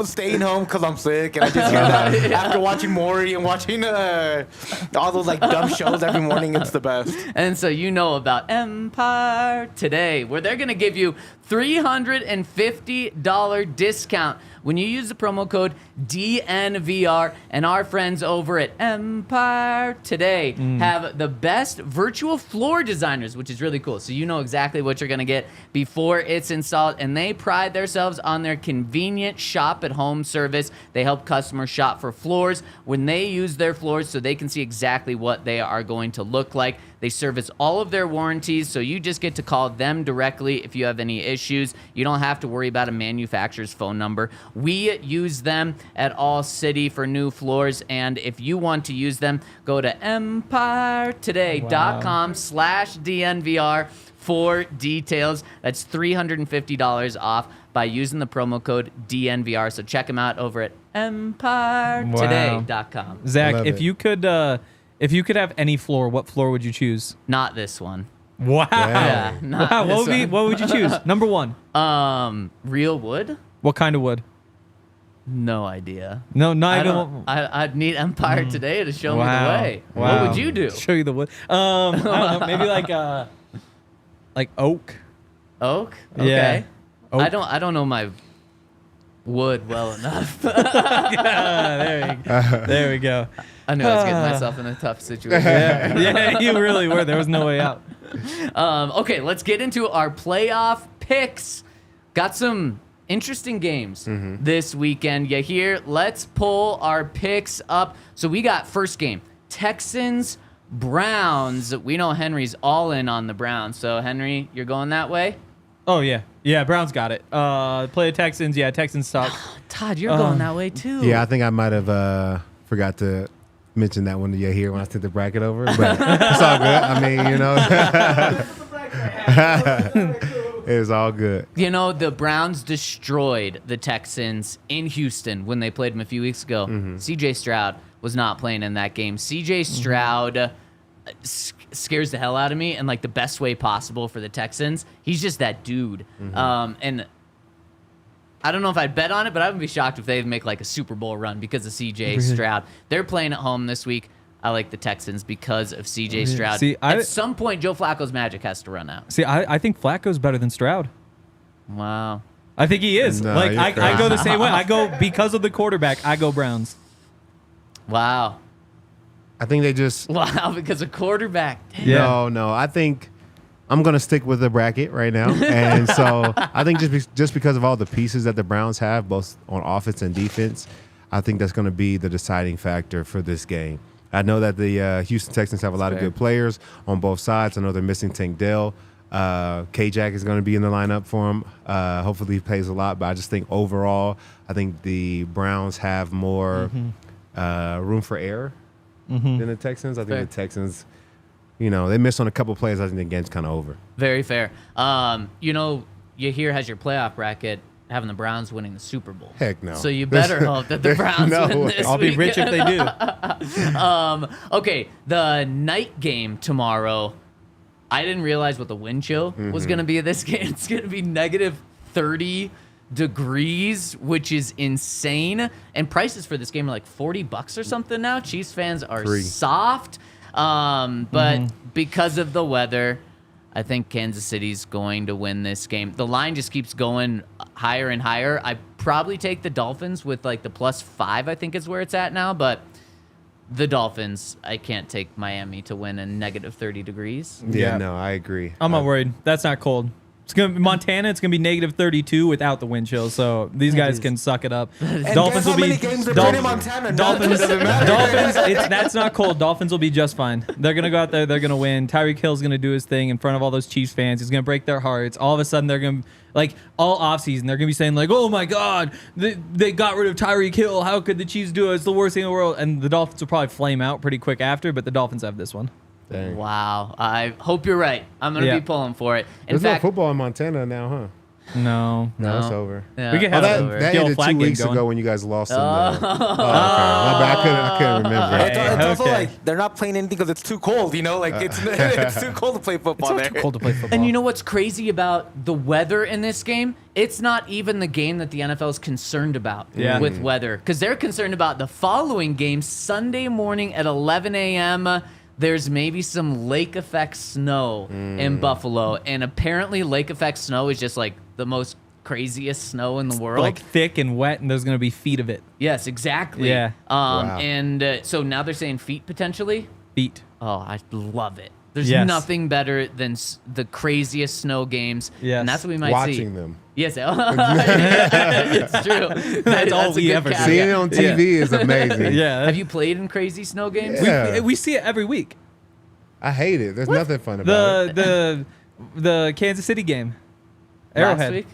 staying home because I'm sick, and I just hear that after watching Maury and watching all those like dumb shows every morning. It's the best. And so you know about Empire Today, where they're going to give you $350 discount when you use the promo code DNVR. And our friends over at Empire Today have the best virtual floor designers, which is really cool. So you know exactly what you're going to get before it's installed. And they pride themselves on their convenient shop at home service. They help customers shop for floors when they use their floors so they can see exactly what they are going to look like. They service all of their warranties, so you just get to call them directly if you have any issues. You don't have to worry about a manufacturer's phone number. We use them at All City for new floors, and if you want to use them, go to empiretoday.com/DNVR for details. That's $350 off by using the promo code DNVR. So check them out over at empiretoday.com. Zach, Love if it. you could have any floor, what floor would you choose? Not this one. Wow. Yeah, not Wow. this one. What would you choose? Number 1. Real wood? What kind of wood? No idea. No, not I even. don't. I'd need Empire Today to show me Wow. the way. Wow. What would you do? Show you the wood. I don't know, maybe like oak. Oak? Yeah. Okay. Oak. I don't know my wood well enough. There we go. I knew I was getting myself in a tough situation. Yeah, you really were. There was no way out. Okay, let's get into our playoff picks. Got some interesting games this weekend. You hear? Let's pull our picks up. So we got first game, Texans, Browns. We know Henry's all in on the Browns. So Henry, you're going that way? Oh yeah, Browns got it. Play the Texans. Yeah, Texans suck. Todd, you're going that way too. Yeah, I think I might have forgot to mention that one to you here when I sent the bracket over, but it's all good. I mean, you know, it's all good. You know, the Browns destroyed the Texans in Houston when they played them a few weeks ago. CJ Stroud was not playing in that game. CJ Stroud scares the hell out of me in like the best way possible for the Texans. He's just that dude. And I don't know if I'd bet on it, but I wouldn't be shocked if they make like a Super Bowl run because of C.J. Stroud. They're playing at home this week. I like the Texans because of C.J. Stroud. See, at some point, Joe Flacco's magic has to run out. See, I think Flacco's better than Stroud. Wow. I think he is. No, like you're I crazy. go the same way. I go because of the quarterback. I go Browns. Wow. I think they just Wow, because of quarterback. Damn. Yeah. no. I think I'm gonna stick with the bracket right now, and so I think just because of all the pieces that the Browns have, both on offense and defense, I think that's gonna be the deciding factor for this game. I know that the Houston Texans have a lot of good players on both sides. I know they're missing Tank Dell. K-Jack is going to be in the lineup for him. Hopefully he plays a lot, but I just think overall, I think the Browns have more room for error than the Texans. I think Fair. the Texans, they missed on a couple plays. I think the game's kind of over. Very fair. Yahir has your playoff bracket having the Browns winning the Super Bowl. Heck no. So you better hope that the Browns no win way. this I'll be week. rich if they do. Okay, the night game tomorrow. I didn't realize what the wind chill was going to be at this game. It's going to be negative 30 degrees, which is insane. And prices for this game are like $40 or something now. Chiefs fans are soft. But because of the weather, I think Kansas City's going to win this game. The line just keeps going higher and higher. I probably take the Dolphins with like the +5, I think is where it's at now. But the Dolphins, I can't take Miami to win in negative 30 degrees. Yeah, no, I agree. I'm not worried. That's not cold. It's gonna be Montana. It's gonna be negative 32 without the wind chill. So these guys can suck it up. Dolphins will be Dolphins. That's not cold. Dolphins will be just fine. They're gonna go out there. They're gonna win. Tyreek Hill's gonna do his thing in front of all those Chiefs fans. He's gonna break their hearts. All of a sudden, they're gonna like all offseason. They're gonna be saying like, "Oh my God, they got rid of Tyreek Hill. How could the Chiefs do it? It's the worst thing in the world." And the Dolphins will probably flame out pretty quick after. But the Dolphins have this one. Dang. Wow. I hope you're right. I'm going to be pulling for it. In There's fact, no football in Montana now, huh? No. No, it's over. Yeah. We could Oh, have that, it over. that The old ended flag 2 game weeks going. ago when you guys lost in the. Okay. I couldn't remember. Hey, It's also okay. like they're not playing anything because it's too cold. Like it's too cold to play football there. Too cold to play football. And you know what's crazy about the weather in this game? It's not even the game that the NFL is concerned about with weather. Because they're concerned about the following game, Sunday morning at 11 a.m., there's maybe some lake effect snow in Buffalo. And apparently lake effect snow is just like the most craziest snow in the world. like thick and wet, and there's gonna be feet of it. Yes, exactly. Yeah. Wow. And so now they're saying feet potentially. Feet. Oh, I love it. There's Yes. nothing better than the craziest snow games. Yes. And that's what we might see. Watching them. Yes, it's true. That's all a we good ever see. caveat. Seeing it on TV is amazing. Yeah. Have you played in crazy snow games? Yeah. We see it every week. I hate it. There's nothing fun about it. The Kansas City game. Last Arrowhead. week?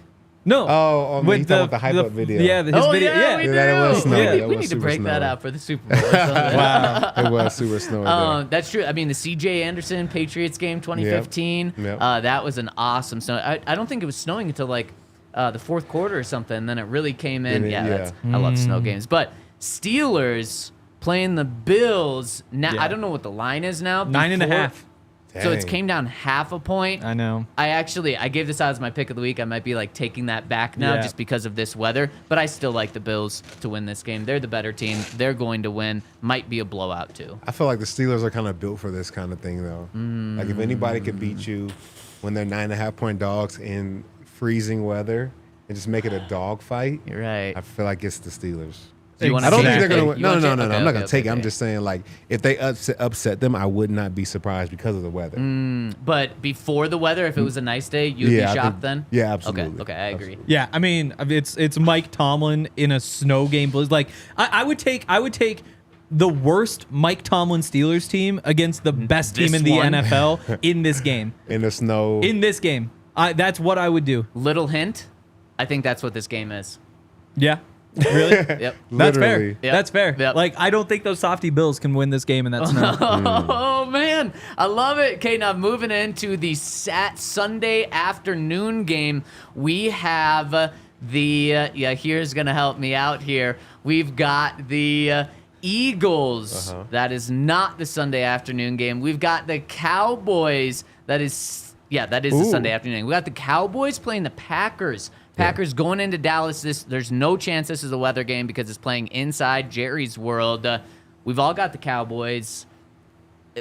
No. Oh, you talking about the hype-up video. Yeah, his Oh, video. yeah, we Yeah. do. that was snowy. We That need was to super break that snowy. out for the Super Bowl. Or something. Wow. It was super snowy. there. That's true. I mean, the C.J. Anderson Patriots game 2015, Yep. that was an awesome snow. I don't think it was snowing until like the fourth quarter or something. And then it really came in. Then it- I love snow games. But Steelers playing the Bills. Now Yeah. I don't know what the line is now. 9.5. So it's Dang. came down half a point. I know. I gave this out as my pick of the week. I might be like taking that back now Yeah. just because of this weather. But I still like the Bills to win this game. They're the better team. They're going to win. Might be a blowout too. I feel like the Steelers are kind of built for this kind of thing, though. Like, if anybody could beat you when they're 9.5-point dogs in freezing weather and just make it a dog fight, You're right. I feel like it's the Steelers. Do you wanna I don't take think your they're going to pick? win. You No. wanna take- I'm not going to take it. okay. I'm just saying, like, if they upset them, I would not be surprised because of the weather. But before the weather, if it was a nice day, you'd Yeah, I be shocked think- then? yeah, absolutely. Okay, I agree. Yeah, I mean, it's Mike Tomlin in a snow game. Like I would take the worst Mike Tomlin Steelers team against the best team This in the one? NFL in this game. In the snow. In this game, that's what I would do. Little hint, I think that's what this game is. Yeah, really. Yep. That's fair. Literally. Yep. That's fair. Yep. Like I don't think those softy Bills can win this game in that snow. Oh man, I love it. Okay, now moving into the Sunday afternoon game, we have here's gonna help me out here. We've got the Eagles. That is not the Sunday afternoon game. We've got the Cowboys. That is the Ooh. Sunday afternoon game. We got the Cowboys playing the Packers. Packers going into Dallas. There's no chance this is a weather game because it's playing inside Jerry's World. We've all got the Cowboys.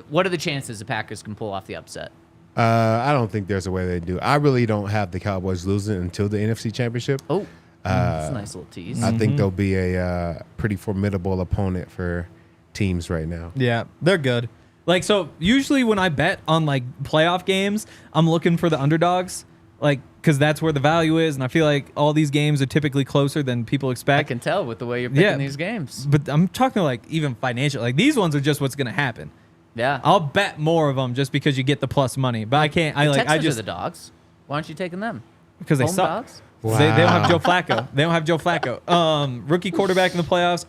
What are the chances the Packers can pull off the upset? I don't think there's a way they do. I really don't have the Cowboys losing until the NFC Championship. Oh, that's a nice little tease. I think they'll be a pretty formidable opponent for teams right now. Yeah, they're good. Like, so usually when I bet on like playoff games, I'm looking for the underdogs, like, because that's where the value is. And I feel like all these games are typically closer than people expect. I can tell with the way you're picking these games. But I'm talking like even financial. Like, these ones are just what's going to happen. Yeah. I'll bet more of them just because you get the plus money. But I can't. I Texans are the dogs. Why aren't you taking them? Because they Home suck. dogs? Wow. They don't have Joe Flacco. They don't have Joe Flacco. Rookie quarterback in the playoffs.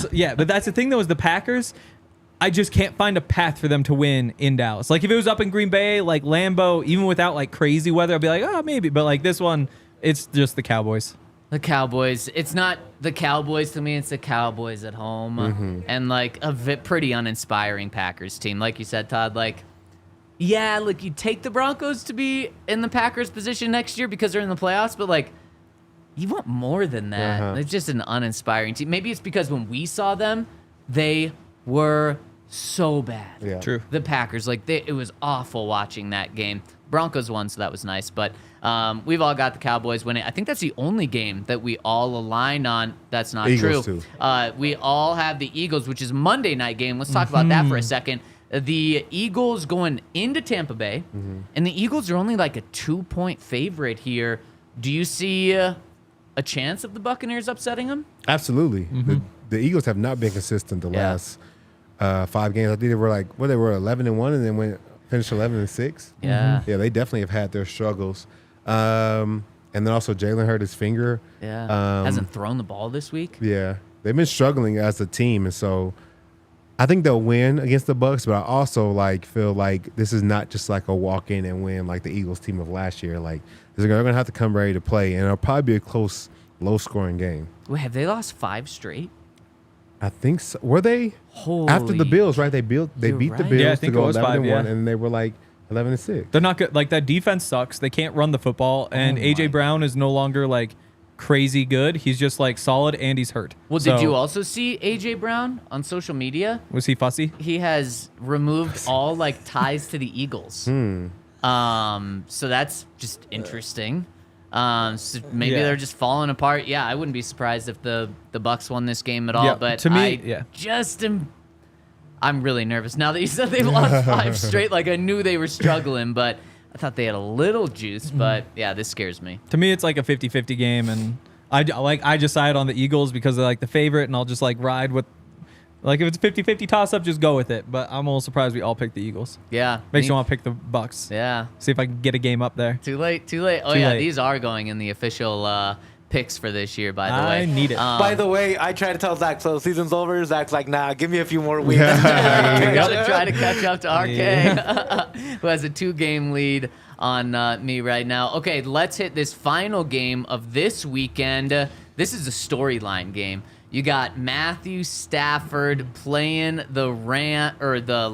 So, yeah, but that's the thing though, is the Packers. I just can't find a path for them to win in Dallas. Like, if it was up in Green Bay, like Lambeau, even without like crazy weather, I'd be like, oh, maybe. But like this one, it's just the Cowboys. The Cowboys. It's not the Cowboys to me. It's the Cowboys at home. And like a pretty uninspiring Packers team. Like you said, Todd, like, yeah, like you take the Broncos to be in the Packers position next year because they're in the playoffs, but like you want more than that. It's just an uninspiring team. Maybe it's because when we saw them, they were so bad. Yeah. True. The Packers, like it was awful watching that game. Broncos won, so that was nice. But we've all got the Cowboys winning. I think that's the only game that we all align on. That's not Eagles true. too. We all have the Eagles, which is Monday night game. Let's talk about that for a second. The Eagles going into Tampa Bay, and the Eagles are only like a 2-point favorite here. Do you see a chance of the Buccaneers upsetting them? Absolutely. The Eagles have not been consistent the last 5 games. I think they were like, they were 11-1 and then finished 11-6. Yeah. Yeah, they definitely have had their struggles. And then also Jalen hurt his finger. Yeah. Hasn't thrown the ball this week. Yeah, they've been struggling as a team, and so I think they'll win against the Bucs. But I also like feel like this is not just like a walk in and win like the Eagles team of last year. Like they're gonna have to come ready to play, and it'll probably be a close, low scoring game. Wait, have they lost 5 straight? I think so. Were they after the Holy- Bills? Right? They beat the right. Bills Yeah, I to think go it was 5, 11-1, yeah. and they were like 11-6. They're not good. Like, that defense sucks. They can't run the football, and AJ Brown is no longer like crazy good. He's just like solid, and he's hurt. Well, did you also see AJ Brown on social media? Was he fussy? He has removed all like ties to the Eagles. So that's just interesting. So maybe Yeah. they're just falling apart. Yeah, I wouldn't be surprised if the Bucks won this game at all. Yeah, But to me, I'm really nervous now that you said they've lost 5 straight. Like I knew they were struggling, but I thought they had a little juice. But yeah, this scares me. To me, it's like a 50-50 game, and I just side on the Eagles because they're like the favorite, and I'll just like ride with. Like, if it's a 50-50 toss-up, just go with it. But I'm a little surprised we all picked the Eagles. Yeah, Makes me want to pick the Bucks. Yeah. See if I can get a game up there. Too late. Oh, Too yeah. late. These are going in the official picks for this year, by the way. I need it. By the way, I tried to tell Zach, so season's over. Zach's like, nah, give me a few more weeks. Try to catch up to RK, who has a 2-game lead on me right now. Okay, let's hit this final game of this weekend. This is a storyline game. You got Matthew Stafford playing the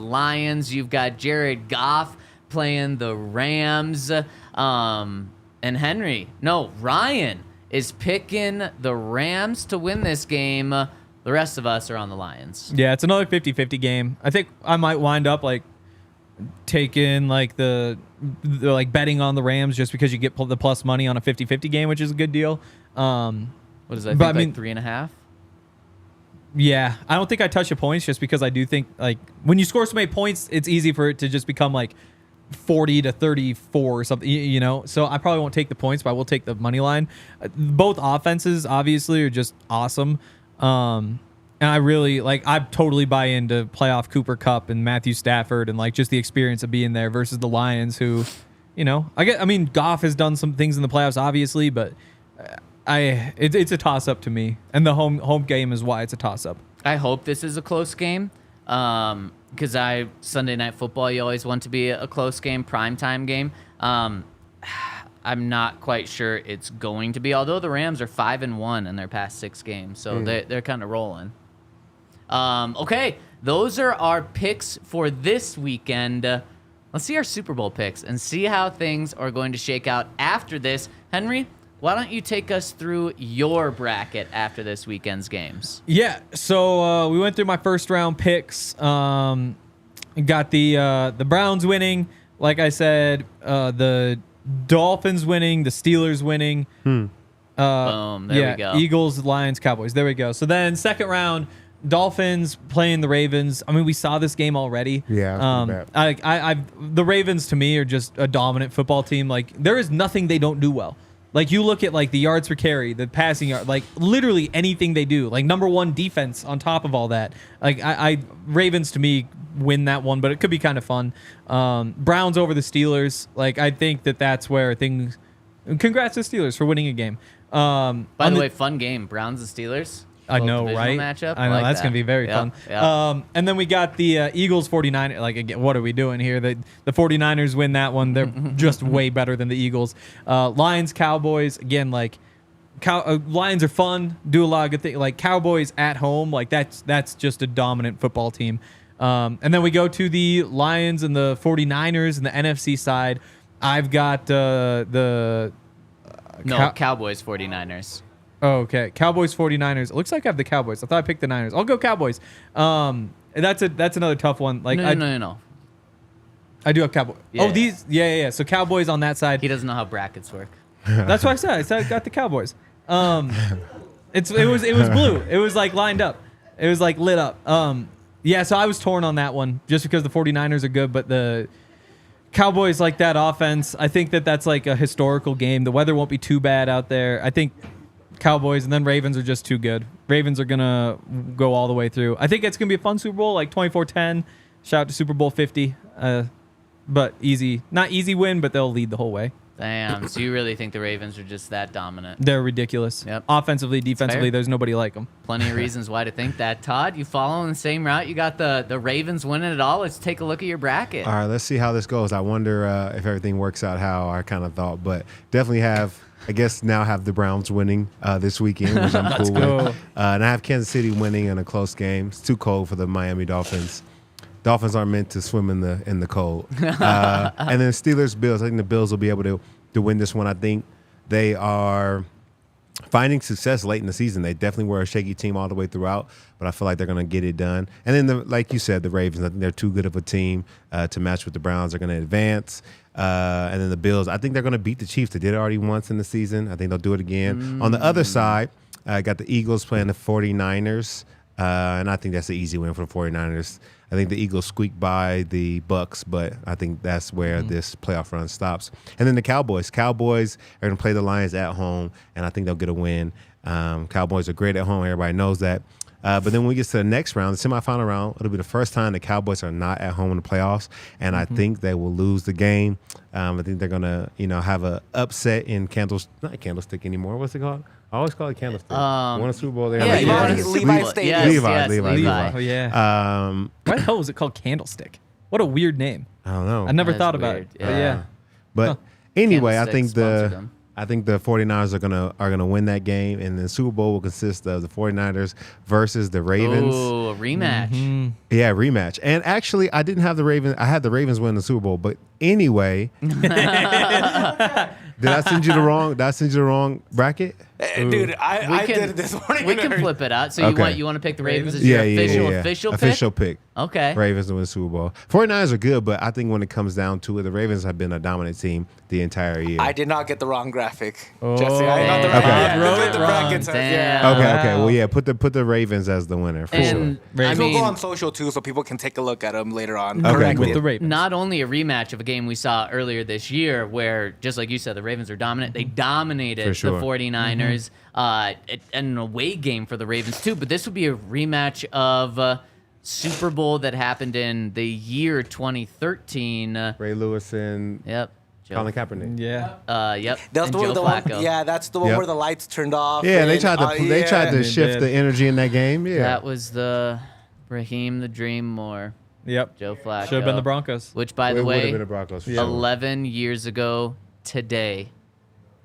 Lions. You've got Jared Goff playing the Rams. And Ryan is picking the Rams to win this game. The rest of us are on the Lions. Yeah, it's another 50-50 game. I think I might wind up like taking like the like betting on the Rams just because you get the plus money on a 50-50 game, which is a good deal. What is that? But I Like mean, 3.5? Yeah, I don't think I touch the points just because I do think like when you score so many points, it's easy for it to just become like 40-34 or something, you know. So I probably won't take the points, but I will take the money line. Both offenses obviously are just awesome, and I really I totally buy into playoff Cooper Kupp and Matthew Stafford and like just the experience of being there versus the Lions, who, you know, I mean Goff has done some things in the playoffs obviously, but. It's a toss-up to me, and the home game is why it's a toss-up. I hope this is a close game, because Sunday Night Football, you always want to be a close game, primetime game. I'm not quite sure it's going to be, although the Rams are 5-1 in their past 6 games, so they're kind of rolling. Okay, those are our picks for this weekend. Let's see our Super Bowl picks and see how things are going to shake out after this. Henry, why don't you take us through your bracket after this weekend's games? Yeah, so we went through my first round picks. Got the Browns winning. Like I said, the Dolphins winning, the Steelers winning. Boom, there we go. Eagles, Lions, Cowboys. There we go. So then second round, Dolphins playing the Ravens. I mean, we saw this game already. Yeah, that's pretty I the Ravens to me are just a dominant football team. Like there is nothing they don't do well. Like you look at like the yards per carry, the passing yard, like literally anything they do. Like number one defense on top of all that. Like I Ravens to me win that one, but it could be kind of fun. Browns over the Steelers. Like I think that's where things. Congrats to Steelers for winning a game. By the way, fun game. Browns and Steelers. I know, Divisional right? Matchup. I know, like that's that. going to be very fun. Yeah. And then we got the Eagles 49ers. Like, again, what are we doing here? The 49ers win that one. They're just way better than the Eagles. Lions, Cowboys. Again, like, Lions are fun, do a lot of good things. Like, Cowboys at home, like, that's just a dominant football team. And then we go to the Lions and the 49ers and the NFC side. I've got Cowboys 49ers. Oh, okay. Cowboys, 49ers. It looks like I have the Cowboys. I thought I picked the Niners. I'll go Cowboys. That's another tough one. Like No. I do have Cowboys. Yeah. Oh, these. Yeah. So Cowboys on that side. He doesn't know how brackets work. That's what I said. I said I got the Cowboys. It was blue. It was like lined up. It was like lit up. Yeah. So I was torn on that one just because the 49ers are good, but the Cowboys like that offense. I think that's like a historical game. The weather won't be too bad out there. I think Cowboys and then Ravens are just too good. Ravens are going to go all the way through. I think it's going to be a fun Super Bowl, like 24-10. Shout out to Super Bowl 50. But easy. Not easy win, but they'll lead the whole way. Damn. So you really think the Ravens are just that dominant? They're ridiculous. Yep. Offensively, defensively, there's nobody like them. Plenty of reasons why to think that. Todd, you following the same route? You got the Ravens winning it all. Let's take a look at your bracket. All right, let's see how this goes. I wonder if everything works out how I kind of thought, but definitely have the Browns winning this weekend, which I'm cool with. And I have Kansas City winning in a close game. It's too cold for the Miami Dolphins. Dolphins aren't meant to swim in the cold. And then Steelers, Bills. I think the Bills will be able to win this one. I think they are finding success late in the season. They definitely were a shaky team all the way throughout, but I feel like they're going to get it done. And then, like you said, the Ravens, I think they're too good of a team to match with the Browns. They're going to advance. And then the Bills, I think they're going to beat the Chiefs. They did it already once in the season. I think they'll do it again. On the other side, I got the Eagles playing the 49ers, and I think that's an easy win for the 49ers. I think the Eagles squeak by the Bucks, but I think that's where this playoff run stops. And then the Cowboys. Cowboys are going to play the Lions at home, and I think they'll get a win. Cowboys are great at home. Everybody knows that. But then when we get to the next round, the semifinal round, it'll be the first time the Cowboys are not at home in the playoffs, and I think they will lose the game. I think they're gonna, have a upset in not Candlestick anymore. What's it called? I always call it Candlestick. Won a Super Bowl there. Levi Stadium. Levi. Oh, yeah. Why the hell was it called Candlestick? What a weird name. I don't know. I never That thought is about weird. it. But yeah. But anyway, I Candlestick think sponsored them. I think the 49ers are gonna win that game, and the Super Bowl will consist of the 49ers versus the Ravens. Oh, a rematch. Yeah, rematch. And actually, I didn't have the Ravens. I had the Ravens win the Super Bowl, but anyway, did I send you the wrong bracket? Dude, I did it this morning. We can flip it out. So you want to pick the Ravens as Yeah, your yeah. official pick? Official pick. Okay. Ravens to win the Super Bowl. 49ers are good, but I think when it comes down to it, the Ravens have been a dominant team the entire year. I did not get the wrong graphic, Oh, Jesse. I got the okay. right Wrote one. it The wrong. brackets. Damn. Yeah. Okay. Well, yeah, put the Ravens as the winner for And sure. I We'll mean, go on social too, so people can take a look at them later on. Okay, Correctly. With the Ravens. not only a rematch of a game we saw earlier this year where, just like you said, the Ravens are dominant. They dominated For sure. the 49ers. And an away game for the Ravens, too. But this would be a rematch of Super Bowl that happened in the year 2013. Ray Lewis and Yep. Colin Kaepernick. Yeah. Yep. That's and the one. Joe The one Flacco. yeah, that's the one Yep. where the lights turned off. Yeah, they and, tried to They shift did. the energy in that game. Yeah. That was the Raheem the Dream Moore, Yep. Joe Flacco. Should have been the Broncos. Which, by it the would have way, been the Broncos for Yeah. sure. 11 years ago today,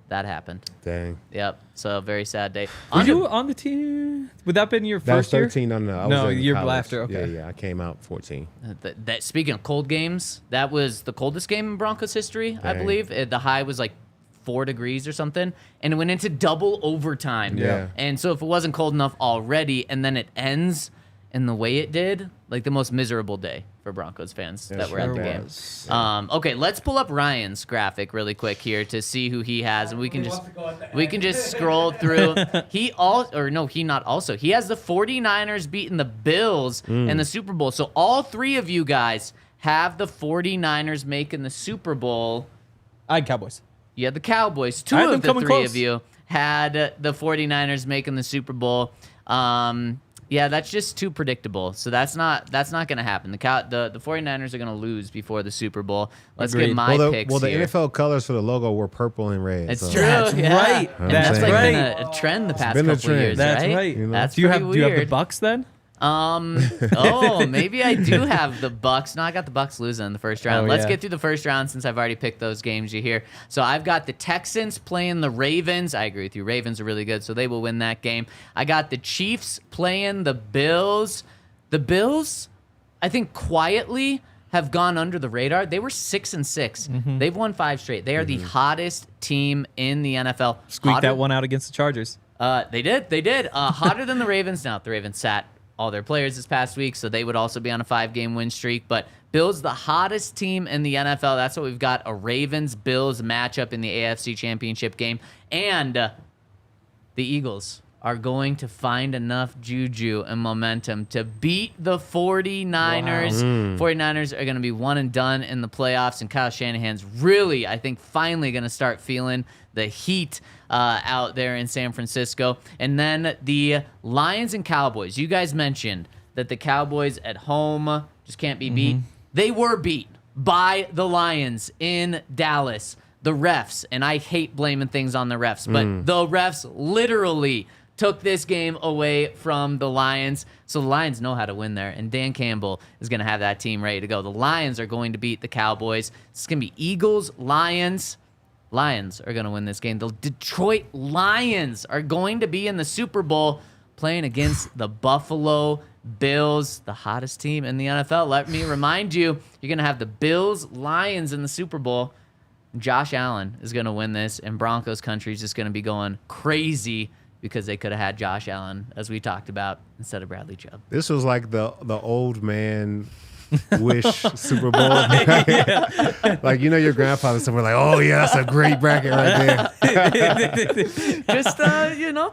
that happened. Dang. Yep. So, very sad day. Were On you to- on the team? Would that have been your That was first year? 13 on the. I No, was in year college. after, okay. Yeah. I came out 14. Speaking of cold games, that was the coldest game in Broncos history, I Dang. believe. The high was like 4 degrees or something, and it went into double overtime. Yeah. And so if it wasn't cold enough already, and then it ends in the way it did, like the most miserable day for Broncos fans that were at the game. Okay, let's pull up Ryan's graphic really quick here to see who he has, and we can just scroll through. He has the 49ers beating the Bills in the Super Bowl. So all 3 of you guys have the 49ers making the Super Bowl. I had Cowboys. You had the Cowboys. 2 I had them of the coming 3 close. of you had the 49ers making the Super Bowl. Yeah, that's just too predictable. So that's not going to happen. The 49ers are going to lose before the Super Bowl. Let's get Agreed. my picks the here. NFL colors for the logo were purple and red. It's so. true. That's yeah. right. And That's like right. been a trend the past been a couple trend. years, That's right? right. You know? That's Do you pretty have the weird. Bucks then? Maybe I do have the Bucks. No, I got the Bucks losing in the first round. Oh, Let's yeah. get through the first round since I've already picked those games you hear. So I've got the Texans playing the Ravens. I agree with you. Ravens are really good, so they will win that game. I got the Chiefs playing the Bills. The Bills, I think quietly have gone under the radar. They were 6-6. They've won 5 straight. They are the hottest team in the NFL. Squeaked that one out against the Chargers. They did. Hotter than the Ravens. Now, the Ravens sat all their players this past week, so they would also be on a 5-game win streak. But Bills, the hottest team in the NFL. That's what we've got, a Ravens-Bills matchup in the AFC Championship game. And the Eagles are going to find enough juju and momentum to beat the 49ers. 49ers are going to be one and done in the playoffs, and Kyle Shanahan's really, I think, finally going to start feeling the heat out there in San Francisco. And then the Lions and Cowboys. You guys mentioned that the Cowboys at home just can't be beat. They were beat by the Lions in Dallas. The refs, and I hate blaming things on the refs, but the refs literally took this game away from the Lions. So the Lions know how to win there, and Dan Campbell is going to have that team ready to go. The Lions are going to beat the Cowboys. It's going to be Eagles, Lions. Lions are going to win this game. The Detroit Lions are going to be in the Super Bowl playing against the Buffalo Bills, the hottest team in the NFL. Let me remind you, you're going to have the Bills, Lions in the Super Bowl. Josh Allen is going to win this, and Broncos country is just going to be going crazy because they could have had Josh Allen, as we talked about, instead of Bradley Chubb. This was like the old man wish Super Bowl. Like, you know, your grandfather somewhere like, oh yeah, that's a great bracket right there. Just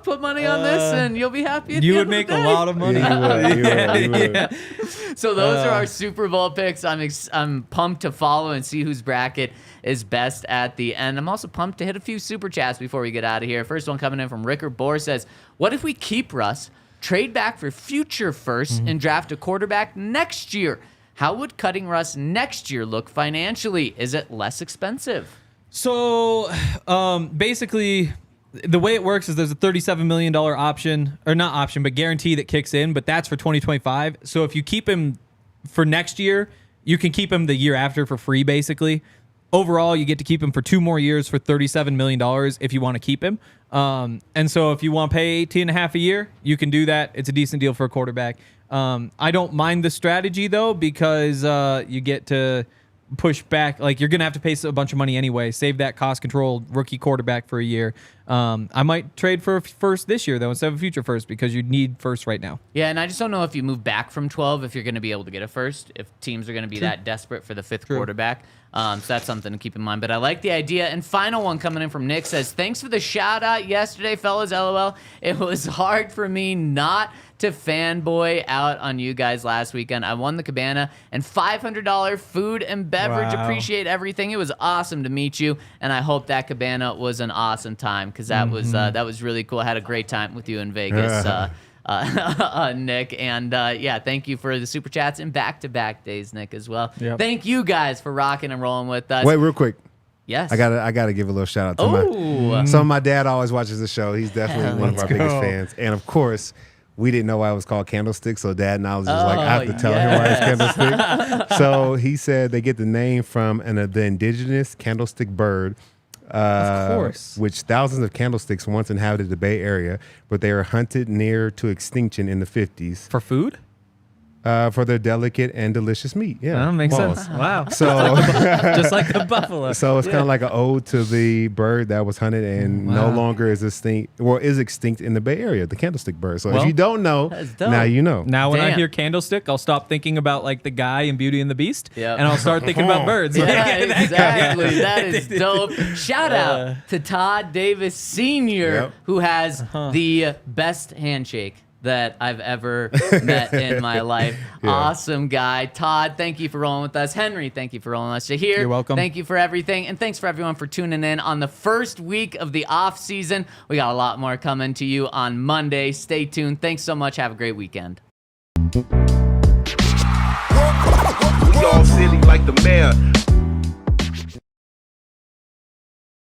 put money on this, and you'll be happy. At You the would end make of the a day. lot of money. You would. Yeah. So those are our Super Bowl picks. I'm pumped to follow and see whose bracket is best at the end. I'm also pumped to hit a few super chats before we get out of here. First one coming in from Rickard Bohr says, what if we keep Russ, trade back for future firsts, and draft a quarterback next year? How would cutting Russ next year look financially? Is it less expensive? So basically, the way it works is there's a $37 million option, or not option, but guarantee that kicks in, but that's for 2025. So if you keep him for next year, you can keep him the year after for free, basically. Overall, you get to keep him for 2 more years for $37 million if you want to keep him. And so if you want to pay $18.5 a year, you can do that. It's a decent deal for a quarterback. I don't mind the strategy, though, because you get to push back. Like, you're going to have to pay a bunch of money anyway. Save that cost-controlled rookie quarterback for a year. I might trade for a first this year, though, instead of a future first, because you need first right now. Yeah, and I just don't know if you move back from 12 if you're going to be able to get a first, if teams are going to be that desperate for the 5th quarterback. So that's something to keep in mind. But I like the idea. And final one coming in from Nick says, thanks for the shout out yesterday, fellas. LOL. It was hard for me not to fanboy out on you guys last weekend. I won the Cabana and $500 food and beverage. Wow. Appreciate everything. It was awesome to meet you, and I hope that Cabana was an awesome time, because that was really cool. I had a great time with you in Vegas. Nick, and thank you for the super chats and back-to-back days, Nick, as well. Yep. Thank you guys for rocking and rolling with us. Wait, real quick. Yes. I gotta give a little shout out to my dad always watches the show. He's definitely one of our biggest fans. And of course, we didn't know why it was called Candlestick, so Dad and I was just like, I have to tell him why it's Candlestick. So he said they get the name from the indigenous candlestick bird. Of course. Which thousands of candlesticks once inhabited the Bay Area, but they were hunted near to extinction in the 50s. For food? for their delicate and delicious meat. Yeah, That makes pause. sense. Wow. So, Just like the buffalo. so it's kind of like an ode to the bird that was hunted and no Wow. longer is extinct in the Bay Area, the candlestick bird. So Well, if you don't know, that's dope. now you know. Now, when I Damn. hear candlestick, I'll stop thinking about like the guy in Beauty and the Beast, Yep. and I'll start thinking about birds. Yeah, Like, that guy. exactly. That is dope. Shout out to Todd Davis Sr., Yep. who has the best handshake that I've ever met in my life. Yeah. Awesome guy. Todd, thank you for rolling with us. Henry, thank you for rolling with us. Shahir, You're welcome. Thank you for everything. And thanks for everyone for tuning in on the first week of the off season. We got a lot more coming to you on Monday. Stay tuned. Thanks so much. Have a great weekend. We all silly like the mayor.